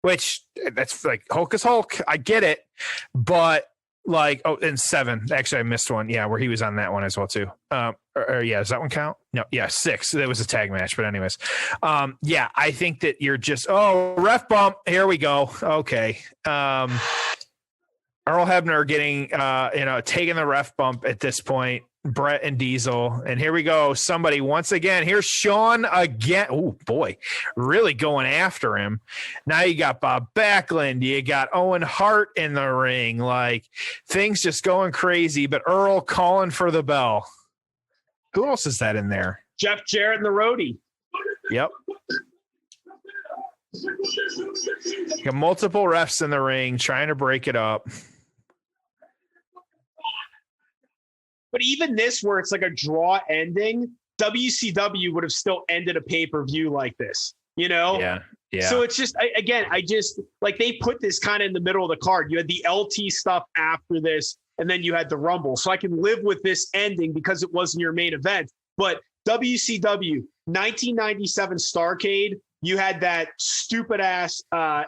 S3: which that's like Hulk is Hulk. I get it, but and 7. Actually, I missed one. Yeah, where he was on that one as well too. Does that one count? No. Yeah, 6. That was a tag match. But anyways, I think that you're just ref bump. Here we go. Okay. Earl Hebner getting taking the ref bump at this point. Bret and Diesel, and here we go. Somebody once again. Here's Shawn again. Oh boy, really going after him. Now you got Bob Backlund, you got Owen Hart in the ring. Like, things just going crazy. But Earl calling for the bell. Who else is that in there?
S2: Jeff Jarrett and the Roadie.
S3: Yep. You got multiple refs in the ring trying to break it up.
S2: But even this, where it's like a draw ending, WCW would have still ended a pay-per-view like this,
S3: Yeah.
S2: So it's just, I just like, they put this kind of in the middle of the card. You had the LT stuff after this, and then you had the Rumble. So I can live with this ending because it wasn't your main event. But WCW, 1997 Starrcade, you had that stupid ass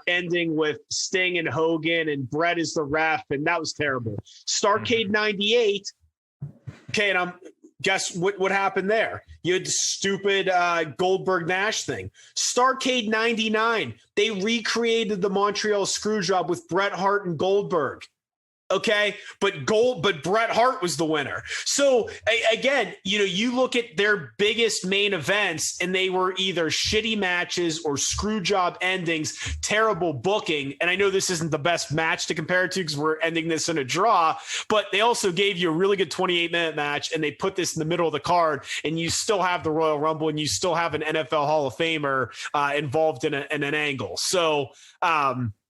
S2: ending with Sting and Hogan and Bret is the ref, and that was terrible. Starrcade 98. Okay, and guess what happened there? You had the stupid Goldberg Nash thing. Starrcade 99, they recreated the Montreal Screwjob with Bret Hart and Goldberg. Okay, but Bret Hart was the winner. So again, you look at their biggest main events, and they were either shitty matches or screw job endings, terrible booking. And I know this isn't the best match to compare it to because we're ending this in a draw, but they also gave you a really good 28-minute match, and they put this in the middle of the card, and you still have the Royal Rumble, and you still have an NFL Hall of Famer involved in an angle. So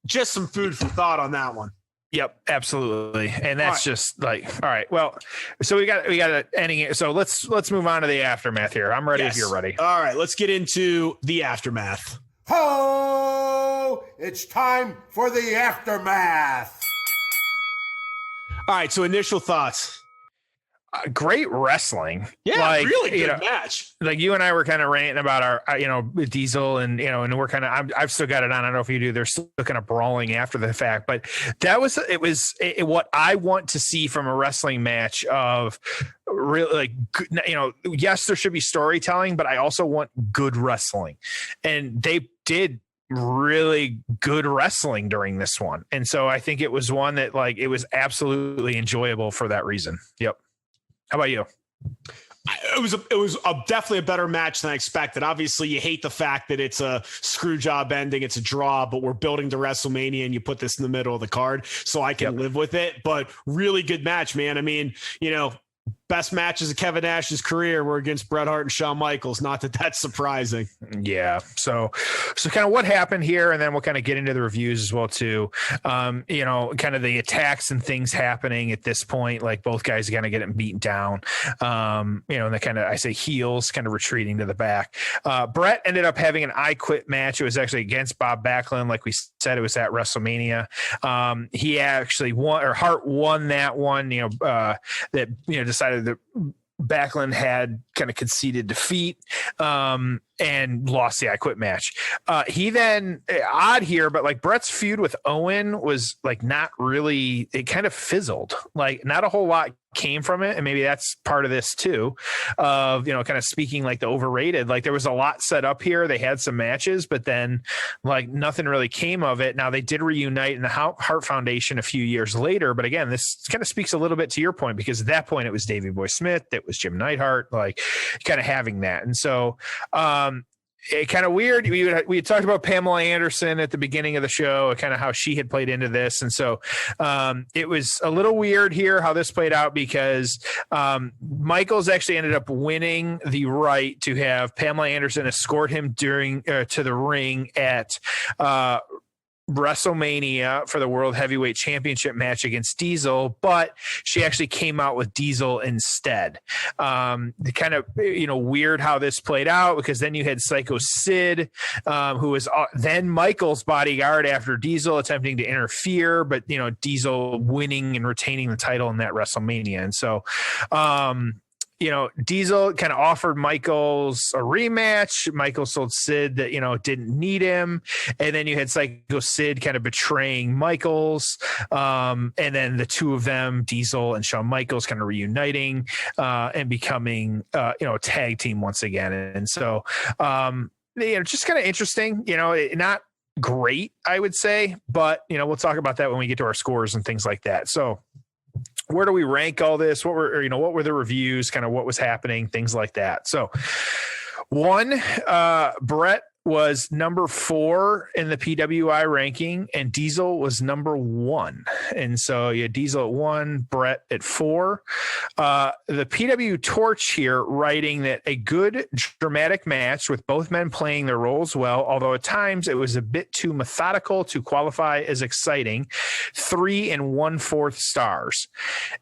S2: just some food for thought on that one.
S3: Yep, absolutely. And that's just like, all right. Well, so we got an ending here. So let's move on to the aftermath here. I'm ready if you're ready.
S2: All right, let's get into the aftermath.
S4: Ho! It's time for the aftermath.
S2: All right, so initial thoughts.
S3: Great wrestling.
S2: Yeah, really good match.
S3: Like, you and I were kind of ranting about our, Diesel and we're kind of, I've still got it on. I don't know if you do. They're still kind of brawling after the fact, but it was what I want to see from a wrestling match of really, like, yes, there should be storytelling, but I also want good wrestling. And they did really good wrestling during this one. And so I think it was one that, like, it was absolutely enjoyable for that reason. Yep. How about you?
S2: It was definitely a better match than I expected. Obviously, you hate the fact that it's a screw job ending. It's a draw, but we're building to WrestleMania, and you put this in the middle of the card, so I can live with it. But really good match, man. I mean, best matches of Kevin Nash's career were against Bret Hart and Shawn Michaels. Not that that's surprising.
S3: Yeah. So kind of what happened here, and then we'll kind of get into the reviews as well too. Kind of the attacks and things happening at this point, like both guys kind of getting beaten down. And the kind of, I say heels kind of retreating to the back. Bret ended up having an I Quit match. It was actually against Bob Backlund. Like we said, it was at WrestleMania. He actually won, or Hart won that one, decided that Backlund had kind of conceded defeat and lost the I Quit match. He then, odd here, but like Bret's feud with Owen was like not really, it kind of fizzled. Like not a whole lot came from it, and maybe that's part of this too, of kind of speaking like the overrated. Like there was a lot set up here. They had some matches, but then like nothing really came of it. Now they did reunite in the Hart Foundation a few years later, but again, this kind of speaks a little bit to your point, because at that point it was Davey Boy Smith, it was Jim Neidhart, like kind of having that. And so it kind of weird. We had talked about Pamela Anderson at the beginning of the show, kind of how she had played into this. And so it was a little weird here how this played out, because Michaels actually ended up winning the right to have Pamela Anderson escort him to the ring at WrestleMania for the World Heavyweight Championship match against Diesel, but she actually came out with Diesel instead. Kind of, weird how this played out, because then you had Psycho Sid, who was then Michael's bodyguard after Diesel attempting to interfere, but, Diesel winning and retaining the title in that WrestleMania. And so, Diesel kind of offered Michaels a rematch. Michaels told Sid that, didn't need him. And then you had Psycho Sid kind of betraying Michaels. And then the two of them, Diesel and Shawn Michaels, kind of reuniting and becoming, a tag team once again. And so, just kind of interesting, not great, I would say, but, we'll talk about that when we get to our scores and things like that. So, where do we rank all this? What were the reviews, kind of what was happening, things like that. So Bret was number 4 in the PWI ranking, and Diesel was number 1. And so you had Diesel at 1, Bret at 4. The PW Torch here writing that a good dramatic match with both men playing their roles well, although at times it was a bit too methodical to qualify as exciting. 3 1/4 stars.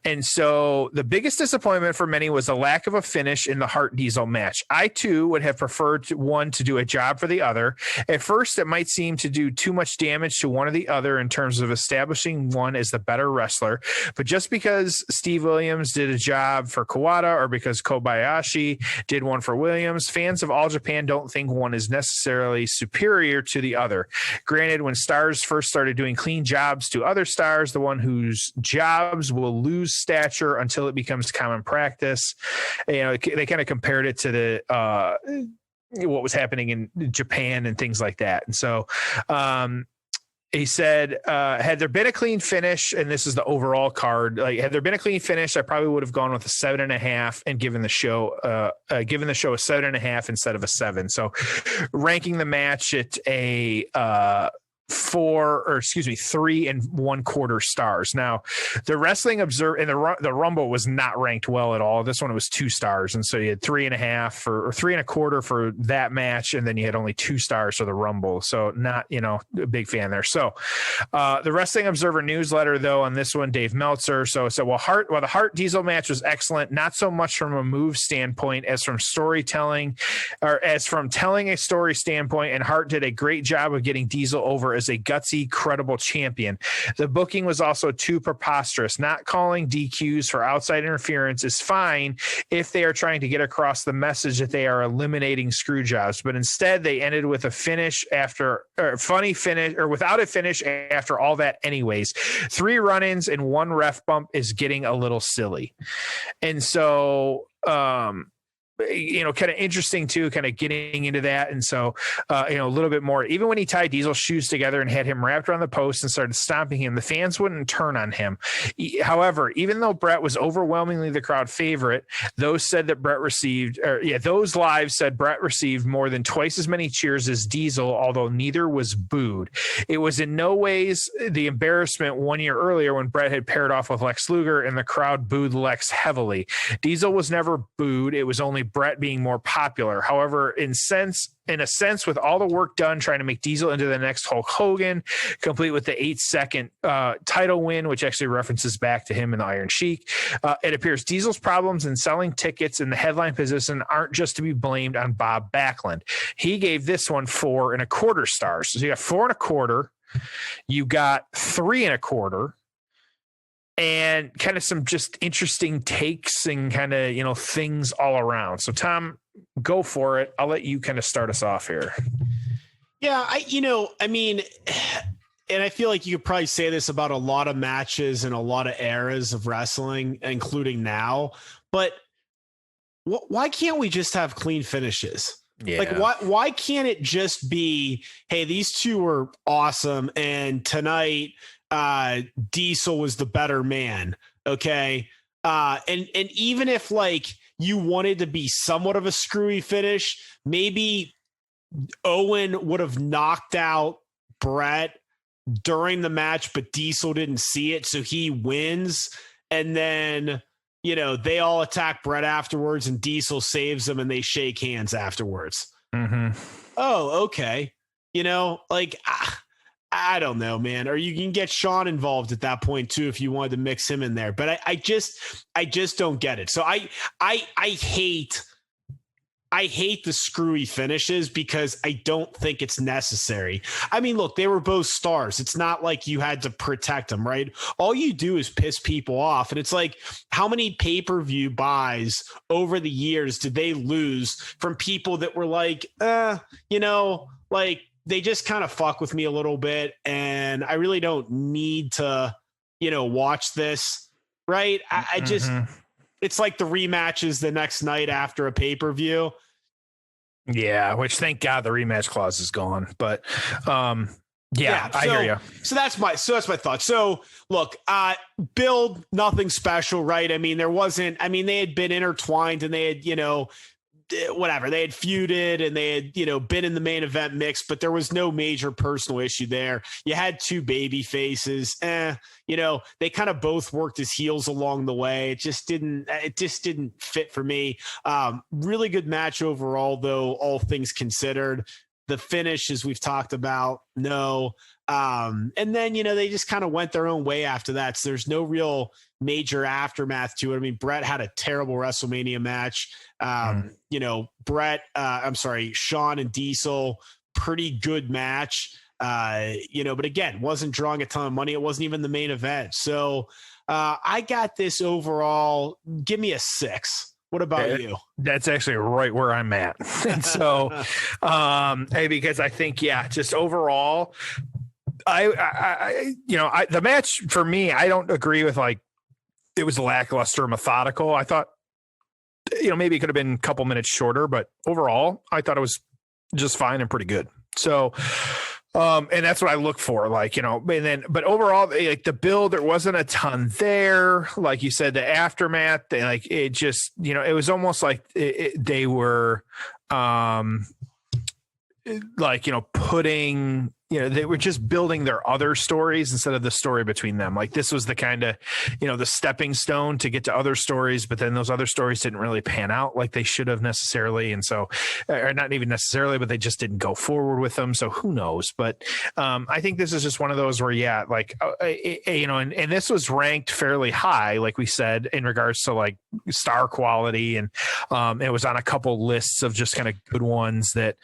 S3: And so the biggest disappointment for many was the lack of a finish in the Hart Diesel match. I too would have preferred one to do a job for the other. At first, it might seem to do too much damage to one or the other in terms of establishing one as the better wrestler. But just because Steve Williams did a job for Kawada, or because Kobayashi did one for Williams, fans of All Japan don't think one is necessarily superior to the other. Granted, when stars first started doing clean jobs to other stars, the one whose jobs will lose stature until it becomes common practice. They kind of compared it to the what was happening in Japan and things like that. And so he said, had there been a clean finish, and this is the overall card, like had there been a clean finish, I probably would have gone with a 7.5 and given the show a 7.5 instead of a 7. So ranking the match at a 3 1/4 stars. Now, the Wrestling Observer and the Rumble was not ranked well at all. This one was 2 stars, and so you had 3.5 or 3 1/4 for that match, and then you had only 2 stars for the Rumble. So not a big fan there. So the Wrestling Observer newsletter, though, on this one, Dave Meltzer. So while the Hart Diesel match was excellent, not so much from a move standpoint as from storytelling, or as from telling a story standpoint. And Hart did a great job of getting Diesel over as a gutsy, credible champion. The booking was also too preposterous. Not calling DQs for outside interference is fine if they are trying to get across the message that they are eliminating screw jobs, but instead they ended with a finish funny finish, or without a finish after all that anyways. 3 run-ins and 1 ref bump is getting a little silly. And so kind of interesting too, kind of getting into that. And so, a little bit more, even when he tied Diesel's shoes together and had him wrapped around the post and started stomping him, the fans wouldn't turn on him. However, even though Bret was overwhelmingly the crowd favorite, those lives said Bret received more than twice as many cheers as Diesel, although neither was booed. It was in no ways the embarrassment 1 year earlier when Bret had paired off with Lex Luger and the crowd booed Lex heavily. Diesel was never booed. It was only Bret being more popular. However, in a sense, with all the work done trying to make Diesel into the next Hulk Hogan, complete with the 8-second title win, which actually references back to him in the Iron Sheik, it appears Diesel's problems in selling tickets in the headline position aren't just to be blamed on Bob Backlund. He gave this one 4.25 stars. So you got 4.25, you got 3.25. And kind of some just interesting takes and kind of, things all around. So Tom, go for it. I'll let you kind of start us off here.
S2: Yeah. And I feel like you could probably say this about a lot of matches and a lot of eras of wrestling, including now, but why can't we just have clean finishes? Yeah. Like why can't it just be, hey, these two were awesome. And tonight, Diesel was the better man. Okay. And even if like you wanted to be somewhat of a screwy finish, maybe Owen would have knocked out Bret during the match, but Diesel didn't see it. So he wins. And then, they all attack Bret afterwards and Diesel saves them and they shake hands afterwards.
S3: Mm-hmm.
S2: Oh, okay. I don't know, man. Or you can get Sean involved at that point too if you wanted to mix him in there. But I just don't get it. So I hate the screwy finishes because I don't think it's necessary. I mean, look, they were both stars. It's not like you had to protect them, right? All you do is piss people off. And it's like, how many pay-per-view buys over the years did they lose from people that were like, they just kind of fuck with me a little bit and I really don't need to, watch this. Right. I just, it's like the rematches the next night after a pay-per-view.
S3: Yeah. Which thank God the rematch clause is gone, but, I hear you.
S2: So that's my thought. So look, build nothing special, right? I mean, they had been intertwined and they had, whatever, they had feuded and they had, been in the main event mix, but there was no major personal issue there. You had two baby faces. They kind of both worked as heels along the way. It just didn't fit for me. Really good match overall, though, all things considered. The finish, as we've talked about, no. And then, they just kind of went their own way after that. So there's no real major aftermath to it. I mean, Bret had a terrible WrestleMania match. Sean and Diesel, pretty good match. But again, wasn't drawing a ton of money. It wasn't even the main event. So I got this overall. Give me a 6. What about you?
S3: That's actually right where I'm at. And so, because I think, just overall, the match for me, I don't agree with it was lackluster, methodical. I thought, maybe it could have been a couple minutes shorter, but overall, I thought it was just fine and pretty good. So, and that's what I look for, but overall, the build, there wasn't a ton there. Like you said, the aftermath, it just, it was almost like they were, putting, they were just building their other stories instead of the story between them. Like this was the kind of, the stepping stone to get to other stories, but then those other stories didn't really pan out like they should have necessarily. And so, or not even necessarily, but they just didn't go forward with them. So who knows? But I think this is just one of those where, and this was ranked fairly high, like we said, in regards to star quality. And it was on a couple lists of just kind of good ones that,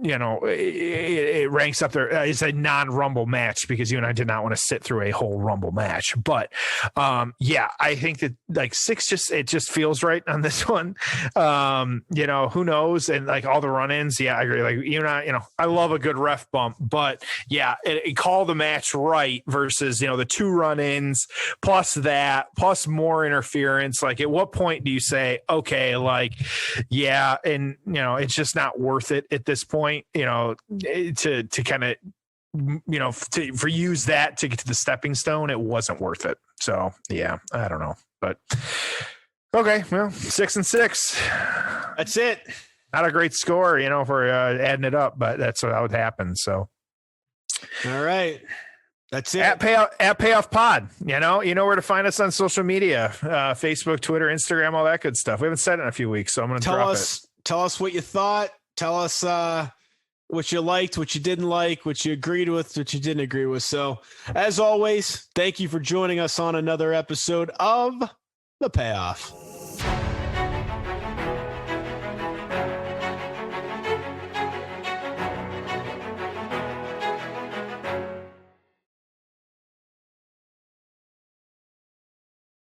S3: it ranks up there. It's a non-Rumble match because you and I did not want to sit through a whole Rumble match. But I think that like 6 it just feels right on this one. Who knows? And like all the run-ins, I agree. Like I love a good ref bump, but it call the match right versus the 2 run-ins plus more interference. Like at what point do you say, okay, like and it's just not worth it at this point, to kind of for use that to get to the stepping stone. It wasn't worth it. So I don't know, but okay, well, 6-6.
S2: That's it.
S3: Not a great score, if we're adding it up, but that's what would happen. So
S2: all right. That's it.
S3: At Payoff Pod, you know where to find us on social media, Facebook, Twitter, Instagram, all that good stuff. We haven't said it in a few weeks, so I'm going to drop it.
S2: Tell us what you thought. Tell us what you liked, what you didn't like, what you agreed with, what you didn't agree with. So as always, thank you for joining us on another episode of The Payoff.